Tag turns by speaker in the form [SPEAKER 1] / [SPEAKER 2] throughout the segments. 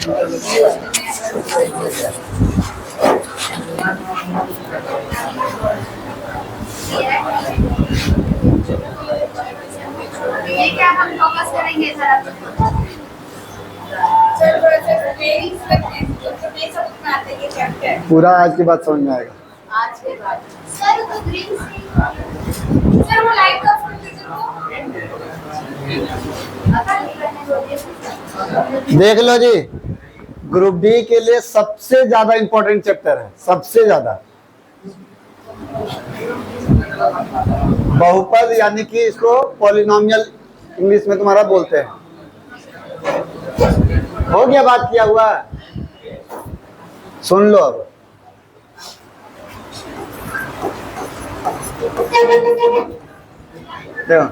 [SPEAKER 1] ये क्या हम फोकस करेंगे सर?
[SPEAKER 2] पूरा आज की बात समझ में आएगा।
[SPEAKER 1] आज के बाद सर तो ग्रीन सर वो लाइट का
[SPEAKER 2] देख लो जी, ग्रुप डी के लिए सबसे ज्यादा इंपॉर्टेंट चैप्टर है, सबसे ज्यादा। बहुपद यानी कि इसको पॉलिनोमियल इंग्लिश में तुम्हारा बोलते हैं। हो गया बात किया हुआ, सुन लो अब। देखो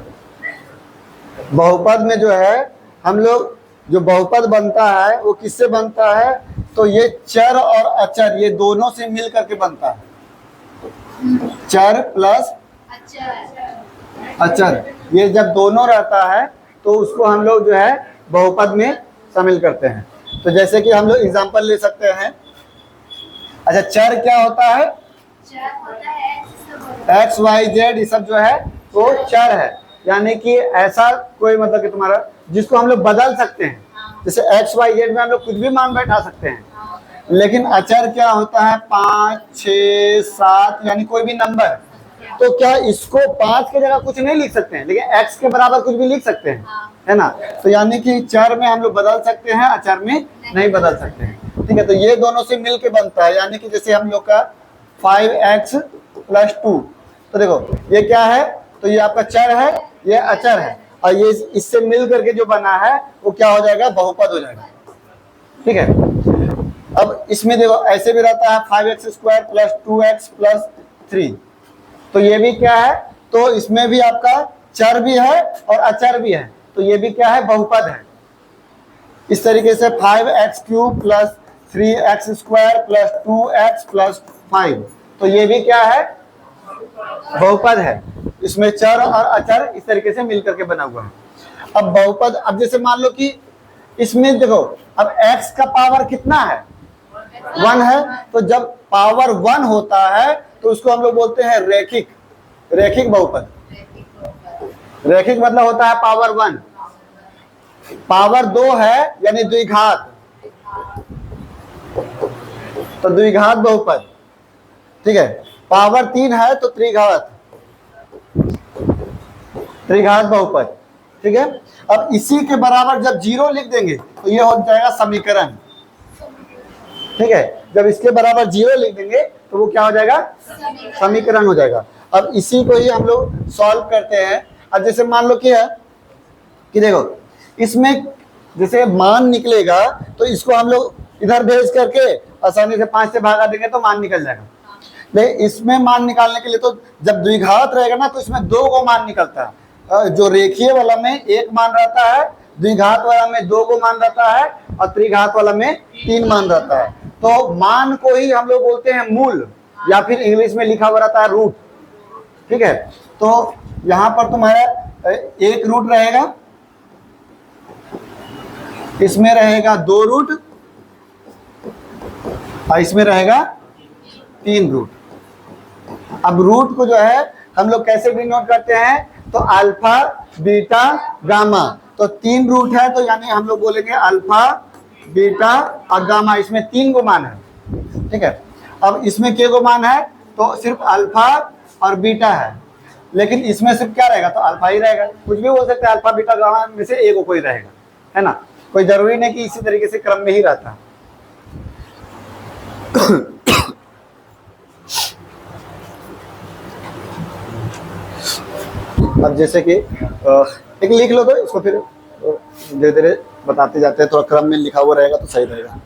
[SPEAKER 2] बहुपद में जो है हम लोग जो बहुपद बनता है वो किससे बनता है, तो ये चर और अचर ये दोनों से मिल करके बनता है। चर प्लस अचर ये जब दोनों रहता है तो उसको हम लोग जो है बहुपद में शामिल करते हैं। तो जैसे कि हम लोग एग्जांपल ले सकते हैं। अच्छा, चर क्या होता है? एक्स वाई जेड ये सब जो है वो चर है, यानी कि ऐसा कोई मतलब कि तुम्हारा जिसको हम लोग बदल सकते हैं। जैसे एक्स वाई जेड में हम लोग कुछ भी मान बैठा सकते हैं। लेकिन अचर क्या होता है? 5, 6, 7 यानी कोई भी नंबर। तो क्या इसको 5 की जगह कुछ नहीं लिख सकते हैं, लेकिन x के बराबर कुछ भी लिख सकते हैं, है ना? तो यानी कि चर में हम लोग बदल सकते हैं, अचर में नहीं बदल सकते हैं। ठीक है, तो ये दोनों से मिल के बनता है। यानी कि जैसे हम लोग का 5x + 2, तो देखो ये क्या है, तो ये आपका चर है, ये अचर है, और ये इससे मिल करके जो बना है वो क्या हो जाएगा? बहुपद हो जाएगा। ठीक है, अब इसमें देखो ऐसे भी रहता है 5x² + 2x + 3, तो ये भी क्या है? तो इसमें भी आपका चर भी है और अचर भी है, तो ये भी क्या है? बहुपद है। इस तरीके से 5x³ + 3x² + 2x + 5, तो ये भी क्या है? बहुपद है। इसमें चर और अचर इस तरीके से मिलकर के बना हुआ है। अब बहुपद, अब जैसे मान लो कि इसमें देखो अब x का पावर कितना है? 1 है, तो जब पावर 1 होता है तो उसको हम लोग बोलते हैं रैखिक, रैखिक बहुपद। रैखिक मतलब होता है पावर 1। पावर 2 है यानी द्विघात, तो द्विघात बहुपद। ठीक है, पावर 3 है तो त्रिघात, त्रिघात बहुपद। ठीक है, अब इसी के बराबर जब 0 लिख देंगे तो ये हो जाएगा समीकरण। ठीक है, जब इसके बराबर 0 लिख देंगे तो वो क्या हो जाएगा? समीकरण हो जाएगा। अब इसी को ही हम लोग सॉल्व करते हैं। अब जैसे मान लो क्या है कि देखो इसमें जैसे मान निकलेगा तो इसको हम लोग इधर भेज करके आसानी से 5 से भागा देंगे तो मान निकल जाएगा। लेकिन इसमें मान निकालने के लिए तो जब द्विघात रहेगा ना तो इसमें 2 को मान निकलता है। जो रेखीय वाला में 1 मान रहता है, द्विघात वाला में 2 को मान रहता है, और त्रिघात वाला में 3 मान रहता है। तो मान को ही हम लोग बोलते हैं मूल, या फिर इंग्लिश में लिखा हुआ रहता है रूट। ठीक है, तो यहाँ पर तुम्हारा 1 रूट रहेगा, इसमें रहेगा 2 रूट, और इसमें रहेगा 3 रूट। अब रूट को जो है हम लोग कैसे डिनोट करते हैं? तो अल्फा, बीटा, गामा। तो 3 रूट है तो यानी हम लोग बोलेंगे अल्फा, बीटा और गामा। इसमें 3 को मान है। ठीक है, अब इसमें के को मान है तो सिर्फ अल्फा और बीटा है, लेकिन इसमें सिर्फ क्या रहेगा? तो अल्फा ही रहेगा। कुछ भी हो सकता है, अल्फा, बीटा, गामा में से एक कोई रहेगा, है ना? कोई जरूरी नहीं कि इसी तरीके से क्रम में ही रहता। अब जैसे कि एक लिख लो तो इसको फिर धीरे धीरे बताते जाते हैं, थोड़ा क्रम में लिखा हुआ रहेगा तो सही रहेगा।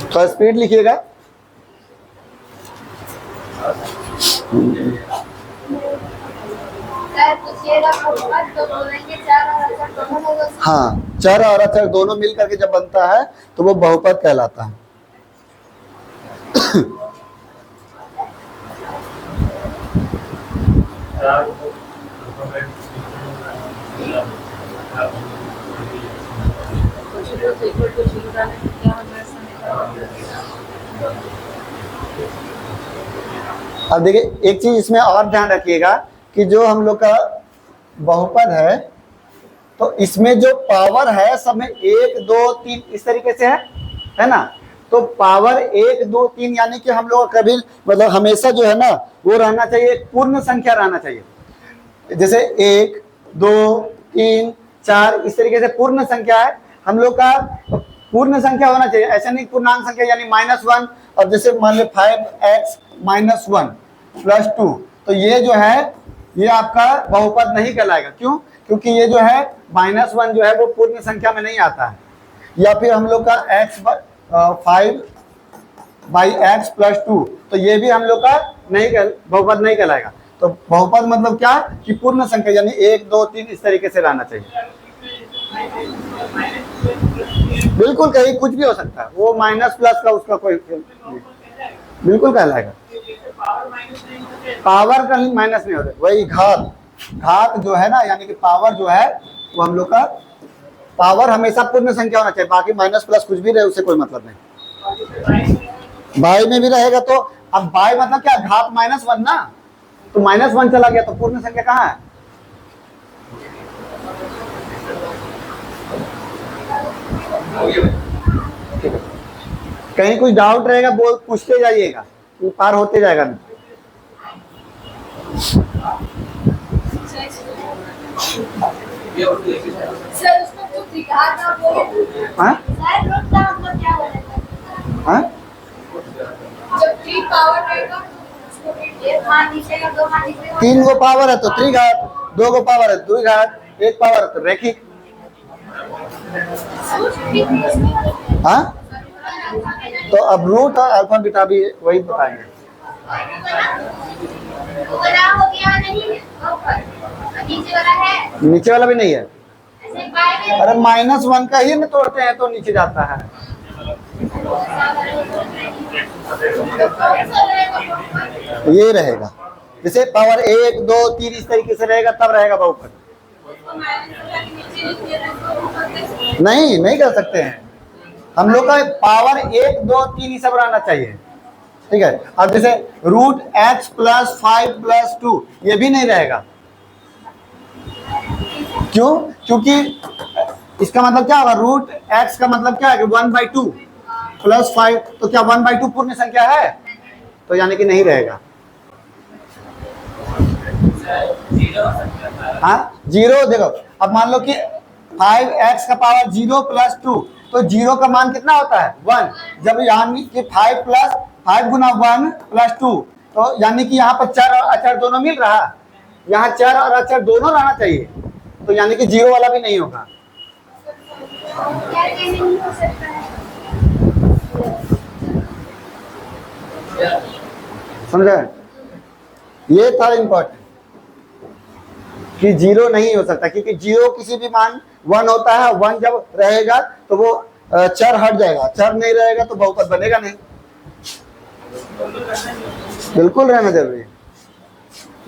[SPEAKER 2] थोड़ा स्पीड लिखिएगा। हाँ, चर और अचर दोनों मिल करके जब बनता है तो वो बहुपद कहलाता है। अब देखिए एक चीज इसमें और ध्यान रखिएगा कि जो हम लोग का बहुपद है तो इसमें जो पावर है सब में 1 2 3 इस तरीके से है ना। तो पावर 1 2 3 यानी कि हम लोग कभी मतलब हमेशा जो है ना वो रहना चाहिए, पूर्ण संख्या रहना चाहिए। जैसे 1 2 3 4 इस तरीके से पूर्ण संख्या है हम लोग का, पूर्ण संख्या होना चाहिए। ऐसा नहीं पूर्णांक संख्या यानी -1 और जैसे मान लो 5x - 1 + 2 तो ये जो है ये आपका बहुपद नहीं कहलाएगा। क्यों? क्योंकि ये जो है -1 जो है वो पूर्ण संख्या में नहीं आता है। या फिर हम लोग का 5/x + 2 तो ये भी हम लोग का नहीं बहुपद नहीं कहलाएगा। तो बहुपद मतलब क्या कि पूर्ण संख्या यानी 1 2 3 इस तरीके से रहना चाहिए। बिल्कुल कहीं कुछ भी हो सकता है, वो माइनस प्लस का उसका कोई बिल्कुल कहलाएगा। पावर का माइनस नहीं होता, वही घात जो है ना यानी कि पावर जो है वो हम लोग का पावर हमेशा पूर्ण संख्या होना चाहिए। बाकी माइनस प्लस कुछ भी रहे उससे कोई मतलब नहीं। बाई में भी रहेगा तो अब बाई मतलब क्या, घात -1 ना, तो -1 चला गया तो पूर्ण संख्या कहाँ है? ठीक है, कहीं कुछ डाउट रहेगा बोल पूछते जाइएगा, पार होते जाएगा नहीं।
[SPEAKER 1] सर उसमें जो त्रिघात आप बोले
[SPEAKER 2] हाँ
[SPEAKER 1] सर रूट का मतलब क्या होता है?
[SPEAKER 2] हाँ
[SPEAKER 1] जब 3 पावर रहेगा तो उसको 1 मान लीजिएगा 2 मान लीजिएगा।
[SPEAKER 2] 3 गो पावर है तो त्रिघात, 2 गो पावर है द्विघात, 1 पावर है तो रैखिक। हाँ तो अब रूट और अल्फा बीटा भी वही बताएंगे।
[SPEAKER 1] हो गया नहीं नीचे वाला है,
[SPEAKER 2] नीचे वाला भी नहीं है।
[SPEAKER 1] ऐसे बाय में
[SPEAKER 2] अरे -1 का ही न तोड़ते हैं तो नीचे जाता है। ये रहेगा जैसे पावर 1 2 3 इस तरीके से रहेगा तब रहेगा बहुपद। नहीं कर सकते हैं हम लोग का पावर 1 2 3 ही सब रहना चाहिए। ठीक है, अब जैसे √x + 5 + 2 ये भी नहीं रहेगा। क्यों? क्योंकि इसका मतलब क्या होगा, √x का मतलब क्या है कि 1/2 + 5 तो क्या 1/2 पूर्ण संख्या है? तो यानी कि नहीं रहेगा। हाँ 0 देखो, अब मान लो कि 5x का पावर 0 + 2 तो 0 का मान कितना होता है 1। जब यानी कि 5 + 5 गुना 1 + 2 तो यानी कि यहाँ पर चर और अचर दोनों मिल रहा है, यहाँ चर और अचर दोनों रहना चाहिए तो यानी कि 0 वाला भी नहीं होगा।
[SPEAKER 1] क्या नहीं हो सकता है?
[SPEAKER 2] समझा? ये था इम्पोर्टेंट कि 0 नहीं हो सकता, क्योंकि 0 किसी भी मान 1 होता है। 1 जब रहेगा तो वो चर हट जाएगा, चर नहीं रहेगा तो बहुपद बनेगा नहीं। बिल्कुल रहना जरूरी है।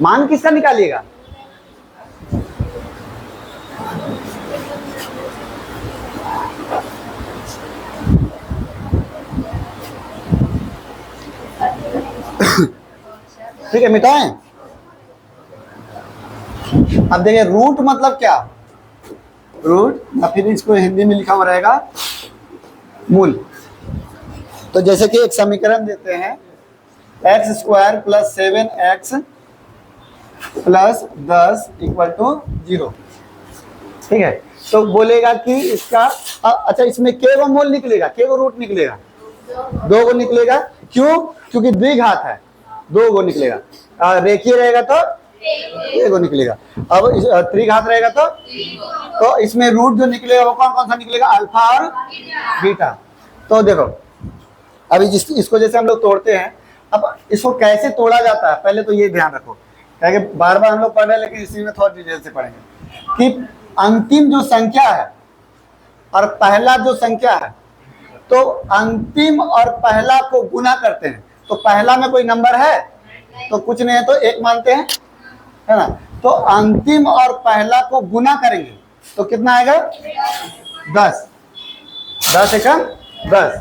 [SPEAKER 2] मान किसका निकालिएगा? ठीक है, मिटाएं। अब देखिए रूट मतलब क्या, रूट या फिर इसको हिंदी में लिखा हुआ रहेगा मूल। तो जैसे कि एक समीकरण देते हैं x² + 7x + 10 = 0। ठीक है, तो बोलेगा कि इसका अच्छा इसमें के वो मूल निकलेगा, के वो रूट निकलेगा, 2 गो निकलेगा। क्यों? क्योंकि द्विघात है, 2 गो निकलेगा। रेखीय रहेगा तो 1 गो निकलेगा। अब त्रिघात रहेगा तो इसमें रूट जो निकलेगा वो कौन कौन सा निकलेगा, अल्फा और बीटा। तो देखो अभी इसको जैसे हम लोग तोड़ते हैं, अब इसको कैसे तोड़ा जाता है पहले तो ये ध्यान रखो, क्योंकि बार बार हम लोग पढ़ रहे हैं लेकिन इसी में थोड़ा डिटेल से पढ़ेंगे कि अंतिम जो संख्या है और पहला जो संख्या है तो अंतिम और पहला को गुना करते हैं। तो पहला में कोई नंबर है तो कुछ नहीं है तो 1 मानते हैं, है ना। तो अंतिम और पहला को गुना करेंगे तो कितना आएगा 10। 10 एकम 10।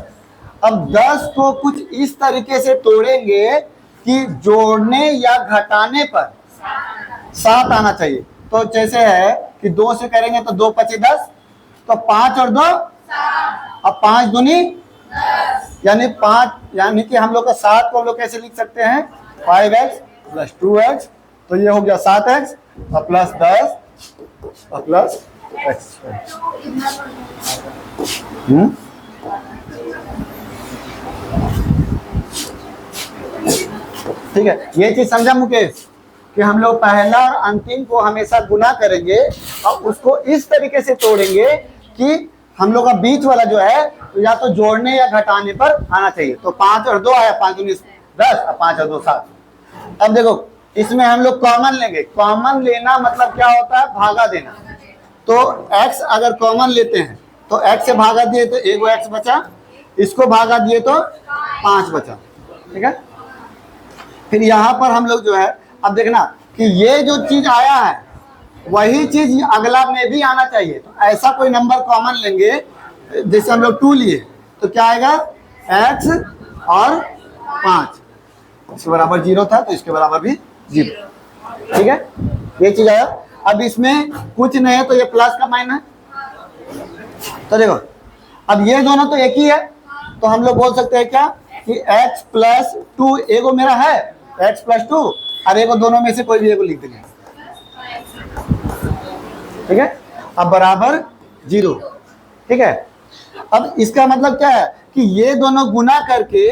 [SPEAKER 2] अब 10 को कुछ इस तरीके से तोड़ेंगे कि जोड़ने या घटाने पर 7 आना चाहिए। तो जैसे है कि 2 से करेंगे तो 2 पचे 10, तो 5 और 2, अब 5 दूनी यानी 5, यानी कि हम लोग का 7 को हम लोग कैसे लिख सकते हैं, 5x प्लस 2x, तो ये हो गया 7x और प्लस 10 और प्लस x। ठीक है, ये चीज समझा मुकेश कि हम लोग पहला और अंतिम को हमेशा गुना करेंगे और उसको इस तरीके से तोड़ेंगे कि हम लोग का बीच वाला जो है तो या तो जोड़ने या घटाने पर आना चाहिए। तो 5 और 2 आया, 5 दूनी 10 और 5 और 2 7। अब देखो इसमें हम लोग कॉमन लेंगे। कॉमन लेना मतलब क्या होता है, भागा देना। तो x अगर कॉमन लेते हैं तो x से भागा दिए तो एगो x बचा, इसको भागा दिए तो 5 बचा। ठीक है, फिर यहाँ पर हम लोग जो है अब देखना कि ये जो चीज आया है वही चीज अगला में भी आना चाहिए। तो ऐसा कोई नंबर कॉमन लेंगे, जैसे हम लोग 2 लिए तो क्या आएगा, x और 5, इसके बराबर 0 था तो इसके बराबर भी 0। ठीक है, ये चीज आया। अब इसमें कुछ नहीं है तो ये प्लस का माइन है। तो देखो अब ये दोनों तो एक ही है, तो हम लोग बोल सकते हैं क्या कि x प्लस 2 एगो मेरा है, x प्लस 2 और एगो दोनों में से कोई भी एगो लिख देंगे। ठीक है, अब बराबर 0। ठीक है, अब इसका मतलब क्या है कि ये दोनों गुना करके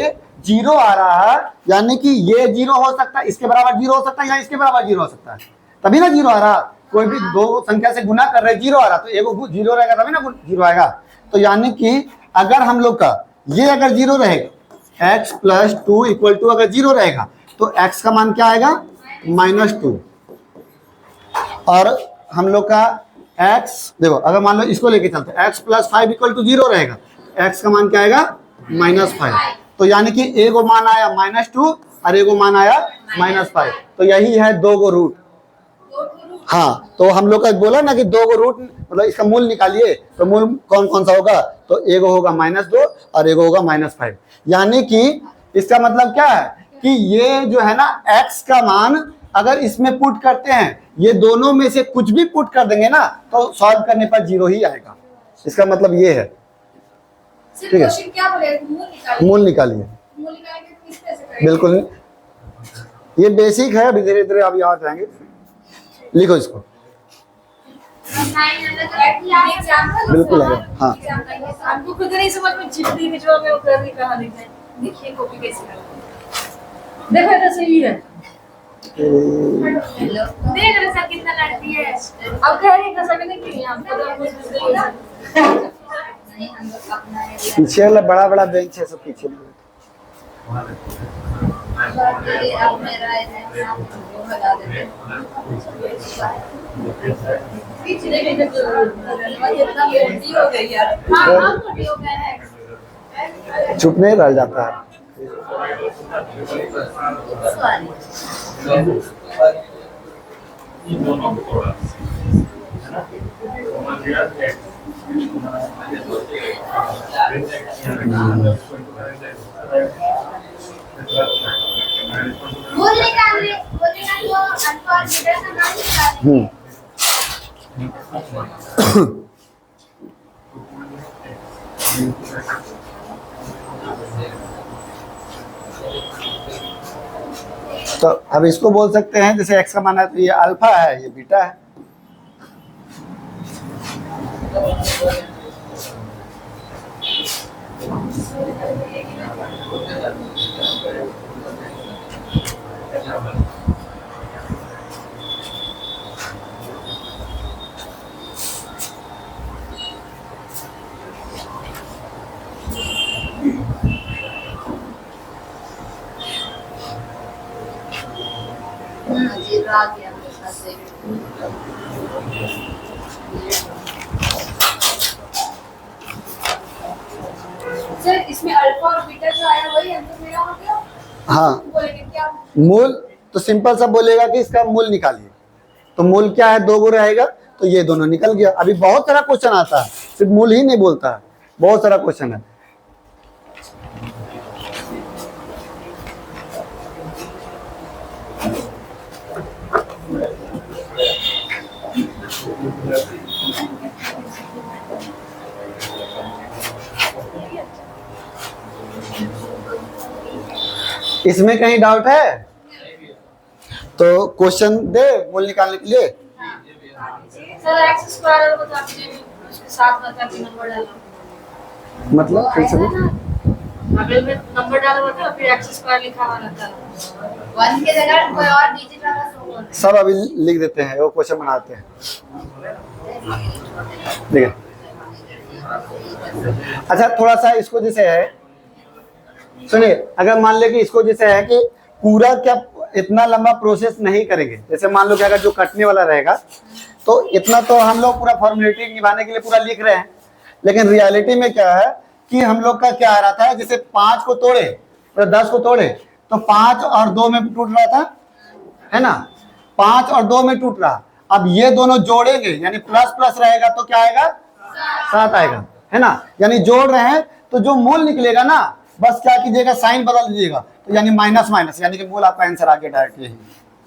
[SPEAKER 2] 0 आ रहा है, यानी कि ये 0 हो सकता है, इसके बराबर 0 हो सकता है या इसके बराबर 0 हो सकता है, तभी ना 0 आ रहा। कोई भी दो संख्या से गुना कर रहे 0 आ रहा, तो एगो 0 रहेगा तभी ना 0 आएगा। तो यानी कि अगर हम लोग का ये अगर 0 रहेगा, x प्लस 2 इक्वल टू अगर 0 रहेगा तो x का मान क्या आएगा, -2। और हम लोग का x देखो अगर मान लो इसको लेके चलते हैं, x प्लस 5 इक्वल टू 0 रहेगा, x का मान क्या आएगा, -5। तो यानी कि एगो मान आया -2 और एगो मान आया -5। तो यही है 2 गो रूट। हाँ, तो हम लोग का बोला ना कि 2 गो रूट मतलब इसका मूल निकालिए, तो मूल कौन कौन सा होगा, तो एगो होगा -2 और एगो होगा -5। यानी कि इसका मतलब क्या है कि ये जो है ना x का मान अगर इसमें पुट करते हैं, ये दोनों में से कुछ भी पुट कर देंगे ना तो सॉल्व करने पर 0 ही आएगा। इसका मतलब ये है। ठीक है,
[SPEAKER 1] क्या बोले,
[SPEAKER 2] मूल निकालिए।
[SPEAKER 1] मूल निकालेंगे तो किस तरह से करेंगे?
[SPEAKER 2] बिल्कुल, ये बेसिक है, अभी धीरे धीरे आप याद जाएंगे। लिखो इसको, बिल्कुल है। हाँ,
[SPEAKER 1] हमको खुद नहीं समझ में चिट्ठी भिजवा में वो कर दी कहां लिखना है। देखिए कॉपी कैसे करना, देखो तो सही है। हेलो, देख रहे सर कितना लड़ती है। अब कह रही है सकने की आपको तो कुछ नहीं, हम लोग अपना
[SPEAKER 2] पीछे वाला बड़ा बड़ा बेंच है, सब पीछे में।
[SPEAKER 1] अब मेरा है आप बता देते पीछे देखे तो इतना मोटी हो गई यार। हां मोटी हो गया है,
[SPEAKER 2] चुप नहीं रह जाता है।
[SPEAKER 1] बोलने का वो अल्फा और बीटा का नाम निकाल।
[SPEAKER 2] तो अब इसको बोल सकते हैं, जैसे x का मान है तो ये अल्फा है, ये बीटा है।
[SPEAKER 1] जीरो आ गया मेरे साथ से। सर इसमें अल्फा और बीटा जो आया वही आंसर मेरा हो गया।
[SPEAKER 2] हाँ,
[SPEAKER 1] बोलेंगे क्या
[SPEAKER 2] मूल तो सिंपल सा बोलेगा कि इसका मूल निकालिए। तो मूल क्या है, 2 गो रहेगा तो ये दोनों निकल गया। अभी बहुत सारा क्वेश्चन आता है, सिर्फ मूल ही नहीं बोलता है, बहुत सारा क्वेश्चन है। इसमें कहीं डाउट है तो क्वेश्चन दे मूल निकालने के लिए।
[SPEAKER 1] सर एक्स स्क्वायर को तो आपने उसके साथ मतलब कि नंबर डाला,
[SPEAKER 2] मतलब फिर से
[SPEAKER 1] अगले में नंबर डाला होता है फिर एक्स स्क्वायर लिखा हुआ रहता है, 1 के जगह कोई और डिजिट वाला शो होता है।
[SPEAKER 2] सब अभी लिख देते हैं, वो क्वेश्चन बनाते हैं। देखिए अच्छा थोड़ा सा इसको जैसे है, सुनिए, अगर मान ले कि इसको जैसे है कि पूरा क्या इतना लंबा प्रोसेस नहीं करेंगे, जैसे मान लो कि अगर जो कटने वाला रहेगा तो इतना तो हम लोग पूरा फॉर्मेलिटी निभाने के लिए पूरा लिख रहे हैं, लेकिन रियलिटी में क्या है कि हम लोग का क्या आ रहा था, जैसे 5 को तोड़े तो 10 को तोड़े तो 5 और 2 में टूट रहा था, है ना, 5 और 2 में टूट रहा। अब ये दोनों जोड़ेंगे यानी प्लस प्लस रहेगा तो क्या आएगा, 7 आएगा, है ना, यानी जोड़ रहे हैं तो जो मूल निकलेगा ना बस क्या कीजिएगा, साइन बदल दीजिएगा, तो यानी माइनस माइनस, यानी कि मूल आपका आंसर आ गया डायरेक्ट यही।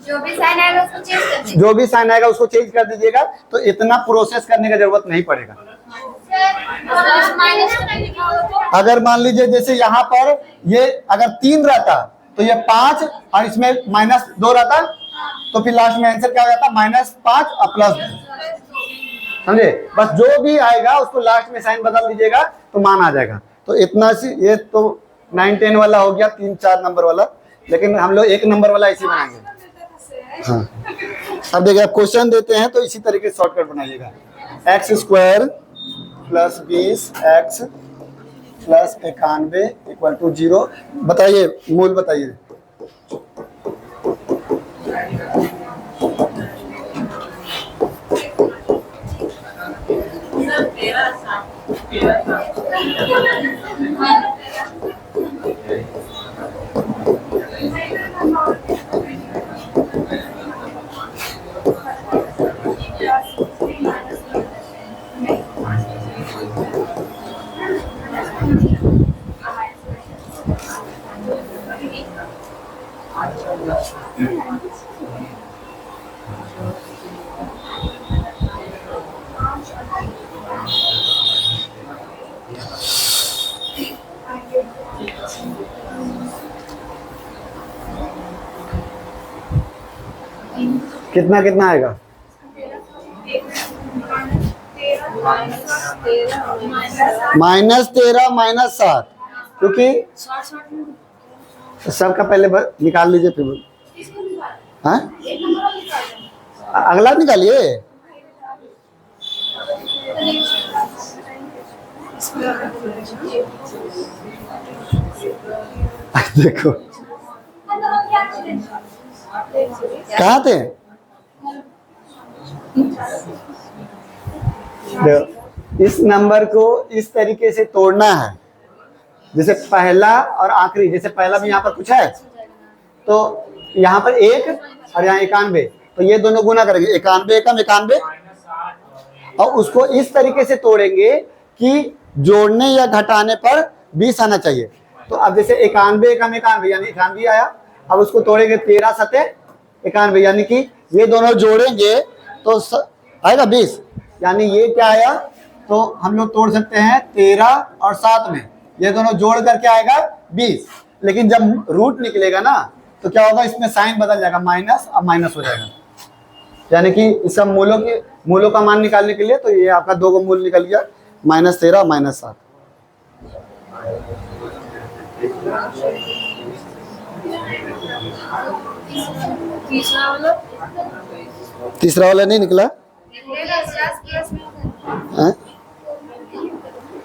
[SPEAKER 1] जो भी साइन आएगा उसको चेंज कर दीजिए,
[SPEAKER 2] जो भी साइन आएगा उसको चेंज कर दीजिएगा, तो इतना प्रोसेस करने की जरूरत नहीं पड़ेगा।
[SPEAKER 1] प्लस माइनस का नहीं लिखा होगा तो
[SPEAKER 2] अगर मान लीजिए जैसे यहाँ पर ये अगर 3 रहता तो ये 5 और इसमें -2 रहता तो फिर लास्ट में आंसर क्या हो जाता, -5 और +2, समझे। बस जो भी आएगा उसको लास्ट में साइन बदल दीजिएगा तो मान आ जाएगा। तो इतना सी, ये तो 9, 10 वाला हो गया, 3, 4 नंबर वाला, लेकिन हम लोग 1 नंबर वाला इसी बनाएंगे। हाँ अब देखिए क्वेश्चन देते हैं तो इसी तरीके से शॉर्टकट बनाइएगा। x² + 20x + 91 = 0। बताइए मूल बताइए। कितना कितना आएगा, -13 -7, क्योंकि सबका पहले निकाल लीजिए फिर। हाँ अगला निकालिए। देखो कहाँ थे, इस नंबर को इस तरीके से तोड़ना है, जैसे पहला और आखिरी, जैसे पहला भी यहाँ पर कुछ है तो यहाँ पर 1 और यहाँ 91, तो ये दोनों गुना करेंगे, 91 एकम 91, और उसको इस तरीके से तोड़ेंगे कि जोड़ने या घटाने पर 20 आना चाहिए। तो अब जैसे 91 एकम 91 यानी 91 आया, अब उसको तोड़ेंगे 13 सते 91 यानी कि ये दोनों जोड़ेंगे तो आएगा 20, यानी ये क्या आया, तो हम लोग तोड़ सकते हैं 13 और 7 में, ये दोनों जोड़ करके आएगा 20। लेकिन जब रूट निकलेगा ना तो क्या होगा, इसमें साइन बदल जाएगा, माइनस और माइनस हो जाएगा, यानी कि इस सब मूलों का मान निकालने के लिए तो ये आपका 2 को मूल निकल गया, -13 -7। तीसरा वाला नहीं निकला,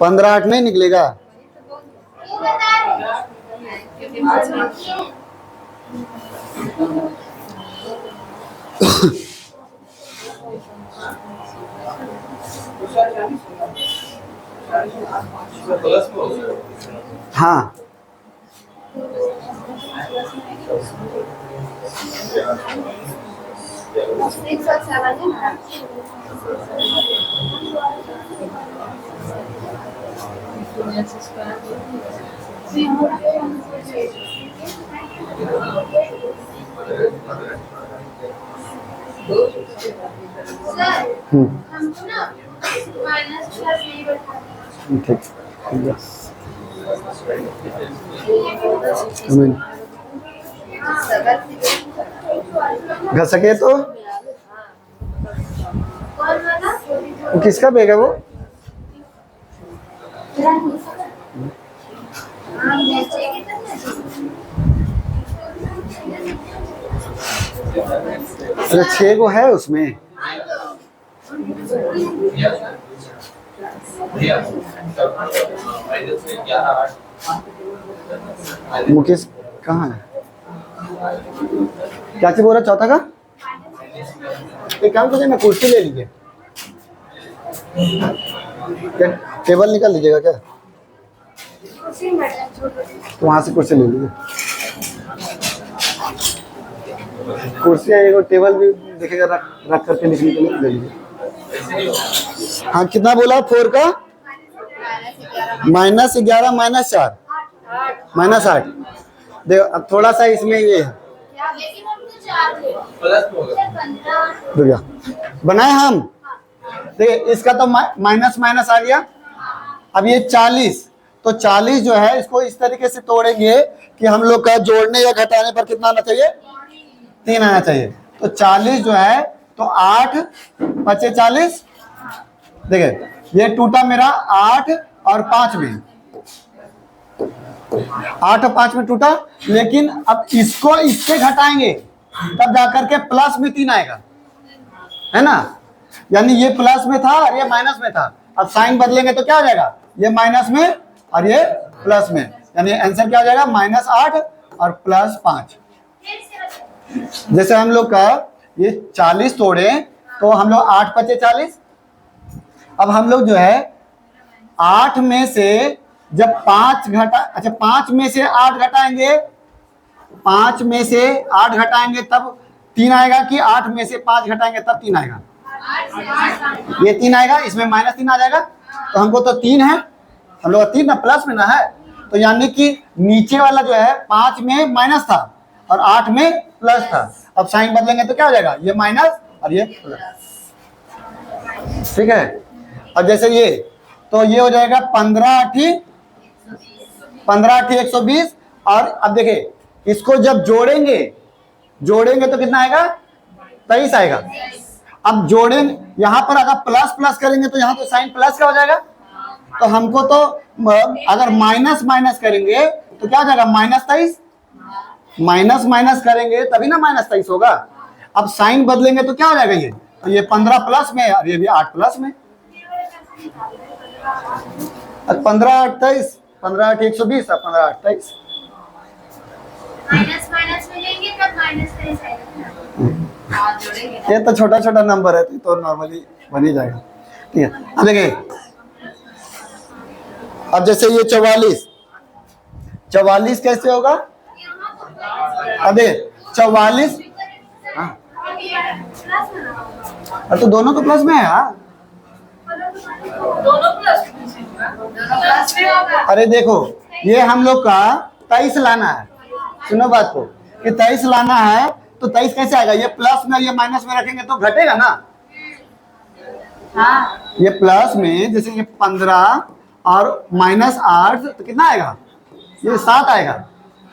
[SPEAKER 2] 15 8 नहीं निकलेगा। हाँ
[SPEAKER 1] हमको ना माइनस प्लस नहीं बैठा
[SPEAKER 2] ठीक घर सके तो वो किसका बैग है वो? अरे 6 को है उसमें। मुकेश कहाँ है? क्या चीज बोल रहा चौथा का? एक काम कीजिए ना, कुर्सी ले लीजिए। क्या टेबल निकाल लीजिएगा क्या? तो वहां से कुर्सी ले लीजिए। कुर्सी है, एक टेबल भी देखेगा, रख करके लिखने के लिए ले लीजिए। हाँ कितना बोला 4 का? -11 -4 -8। देखो अब थोड़ा सा इसमें ये है, रुक बनाए हम। देखिए इसका तो माइनस माइनस आ गया। अब ये 40, तो 40 जो है इसको इस तरीके से तोड़ेंगे कि हम लोग का जोड़ने या घटाने पर कितना आना चाहिए? 3 आना चाहिए। तो 40 जो है तो 8 बचे 40। देखिए ये टूटा मेरा 8 और 5 में, 8 और 5 में टूटा। लेकिन अब इसको इससे घटाएंगे तब जाकर के प्लस में 3 आएगा, है ना? यानी ये प्लस में था और ये माइनस में था। अब साइन बदलेंगे तो क्या हो जाएगा? ये माइनस में और ये प्लस में, यानी आंसर क्या हो जाएगा? -8 और +5। जैसे हम लोग का ये 40 तोड़े तो हम लोग 8 बचे 40। अब हम लोग जो है 8 में से जब 5 घटा, अच्छा 5 में से 8 घटाएंगे, 5 में से 8 घटाएंगे तब 3 आएगा कि 8 में से 5 घटाएंगे तब 3 आएगा? ये 3 आएगा, इसमें -3 आ जाएगा। तो हमको तो 3 है, हम लोग 3 ना प्लस में ना है, तो यानी कि नीचे वाला जो है 5 में माइनस था और 8 में प्लस था। अब साइन बदलेंगे तो क्या हो जाएगा? ये माइनस और ये प्लस। ठीक है। अब जैसे ये, तो ये हो जाएगा 15 8 120। और अब देखिए इसको जब जोड़ेंगे तो कितना आएगा? 23 आएगा। अब जोड़ेंगे, यहाँ पर अगर प्लस प्लस करेंगे तो यहाँ तो साइन प्लस का हो जाएगा। तो हमको तो अगर माइनस माइनस करेंगे तो क्या हो जाएगा? -23। माइनस माइनस करेंगे तभी ना -23 होगा। अब साइन बदलेंगे तो क्या हो जाएगा? ये तो ये 15 प्लस में और ये भी 8 प्लस में। 15 8 23, 15 8 120 और 15 8 23।
[SPEAKER 1] माइनस माइनस में लेंगे तब -23 आएगा।
[SPEAKER 2] ये तो छोटा छोटा नंबर है तो नॉर्मली बन ही जाएगा। ठीक है। अब देखिए, अब जैसे ये 44 कैसे होगा? अबे 44, हाँ तो दोनों तो प्लस में है। हाँ
[SPEAKER 1] दोनों प्लस में होगा।
[SPEAKER 2] अरे देखो ये हम लोग का 23 लाना है। सुनो बात को कि 23 लाना है तो 23 कैसे आएगा? ये प्लस में ये माइनस में रखेंगे तो घटेगा ना। हाँ। ये प्लस में जैसे ये 15 और -8 तो कितना आएगा? ये 7 आएगा।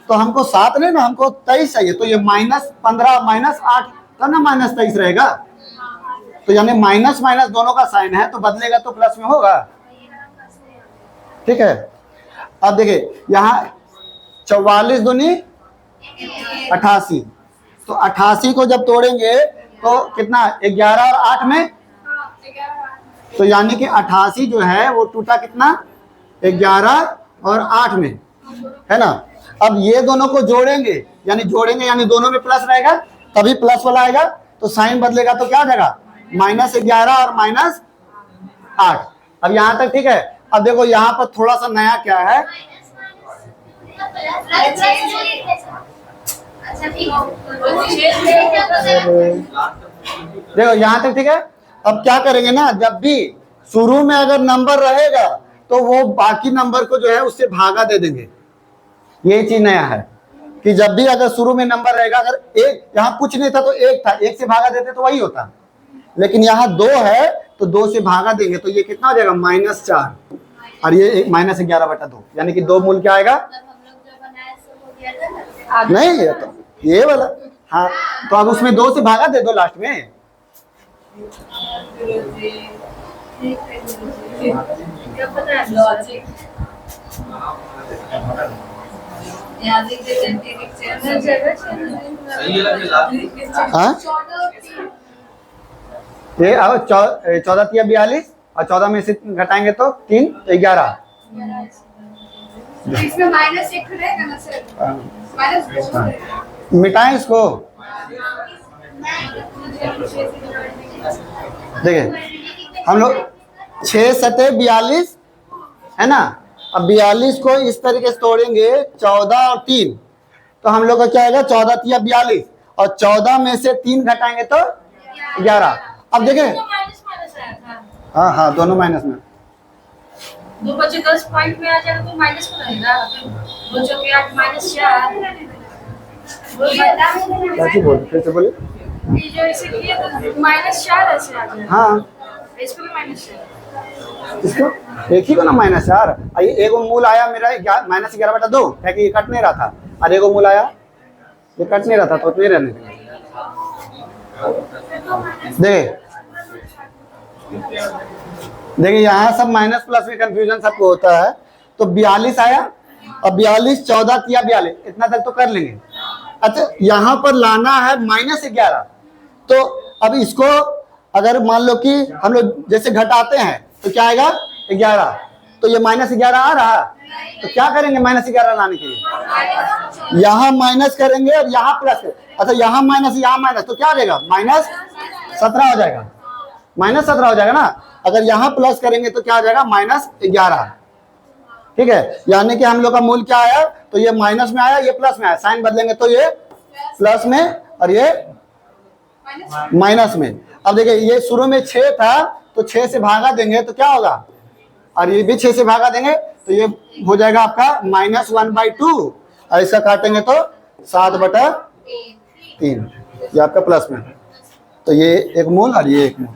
[SPEAKER 2] तो हमको 7 नहीं ना, हमको 23 चाहिए। तो ये -15 -8 तो ना -23 रहेगा। तो यानी माइनस माइनस दोनों का साइन है तो बदलेगा तो प्लस में होगा। ठीक है। अब देखिए यहाँ 44 दूनी 88, तो 88 को जब तोड़ेंगे तो कितना? 11 और 8 में, तो यानी कि 88 जो है वो टूटा कितना? 11 और 8 में, है ना। अब ये दोनों को जोड़ेंगे यानी दोनों में प्लस रहेगा तभी प्लस वाला आएगा। तो साइन बदलेगा तो क्या हो जाएगा? -11 और -8। अब यहाँ तक ठीक है। अब देखो यहाँ पर थोड़ा सा नया क्या है? देखो यहाँ तक ठीक है। अब क्या करेंगे ना, जब भी शुरू में अगर नंबर रहेगा तो वो बाकी नंबर को जो है उससे भागा दे देंगे। ये चीज नया है कि जब भी अगर शुरू में नंबर रहेगा, अगर एक यहाँ कुछ नहीं था तो एक था, एक से भागा देते तो वही होता, लेकिन यहाँ 2 है तो 2 से भागा देंगे तो ये कितना हो जाएगा -4 और ये -11/2, यानी कि 2 मूल क्या आएगा।
[SPEAKER 1] हम लोग जो बनाए सो हो गया था ना।
[SPEAKER 2] नहीं ये तो ये वाला, हाँ तो अब उसमें 2 से भागा दे दो लास्ट में।
[SPEAKER 1] क्या पता है लॉजिक याद लिख देते हैं एक चैनल जगह
[SPEAKER 2] हाँ ये आओ 14 तिया 42 और 14 में से घटाएंगे तो 3 तो 11।
[SPEAKER 1] इसमें -1 रहेगा ना सर, -2
[SPEAKER 2] मिटाएं इसको। देखिए हम लोग 6 सतह 42 है ना, अब 42 को इस तरीके से तोड़ेंगे 14 और 3 तो हम लोग का क्या आएगा 14 तिया 42 और 14 में से 3 घटाएंगे तो 11। अब देखें
[SPEAKER 1] माइनस आया था,
[SPEAKER 2] हाँ हाँ दोनों माइनस में।
[SPEAKER 1] 2 बचे 10 पॉइंट में आ जाएगा तो माइनस में रहेगा, 2 चौके 8 -4
[SPEAKER 2] क्या चीज बोल फिर से बोले।
[SPEAKER 1] ये जो इसे किया तो -4 ऐसे आ जाएगा।
[SPEAKER 2] हाँ
[SPEAKER 1] इसको भी -4
[SPEAKER 2] इसको एक ही को ना -4, ये एक मूल आया मेरा -11/2 है कि ये कट नहीं रहा था, और एक मूल आया ये कट नहीं रहा था तो नहीं रहने देंगे। देखिए यहाँ सब माइनस प्लस में कंफ्यूजन सबको होता है। तो 42 आया और 42 14 तिया 42 इतना तक तो कर लेंगे। अच्छा यहाँ पर लाना है -11, तो अब इसको अगर मान लो कि हम लोग जैसे घटाते हैं तो क्या आएगा 11, तो ये -11 आ रहा, तो क्या करेंगे -11 लाने के लिए यहाँ माइनस करेंगे और यहाँ प्लस करेंगे। अच्छा यहाँ माइनस तो क्या आ जाएगा -17 हो जाएगा, -17 हो जाएगा ना। अगर यहाँ प्लस करेंगे तो क्या आ जाएगा -11, ठीक है। यानी कि हम लोग का मूल क्या आया, तो ये माइनस में आया ये प्लस में आया, साइन बदलेंगे तो ये प्लस में और ये माइनस में। अब देखिए ये शुरू में 6 था तो 6 से भागा देंगे तो क्या होगा, और ये भी 6 से भागा देंगे तो ये हो जाएगा आपका -1/2 और इसका काटेंगे तो 7/3, ये आपका प्लस में। तो ये एक मूल और ये एक मूल।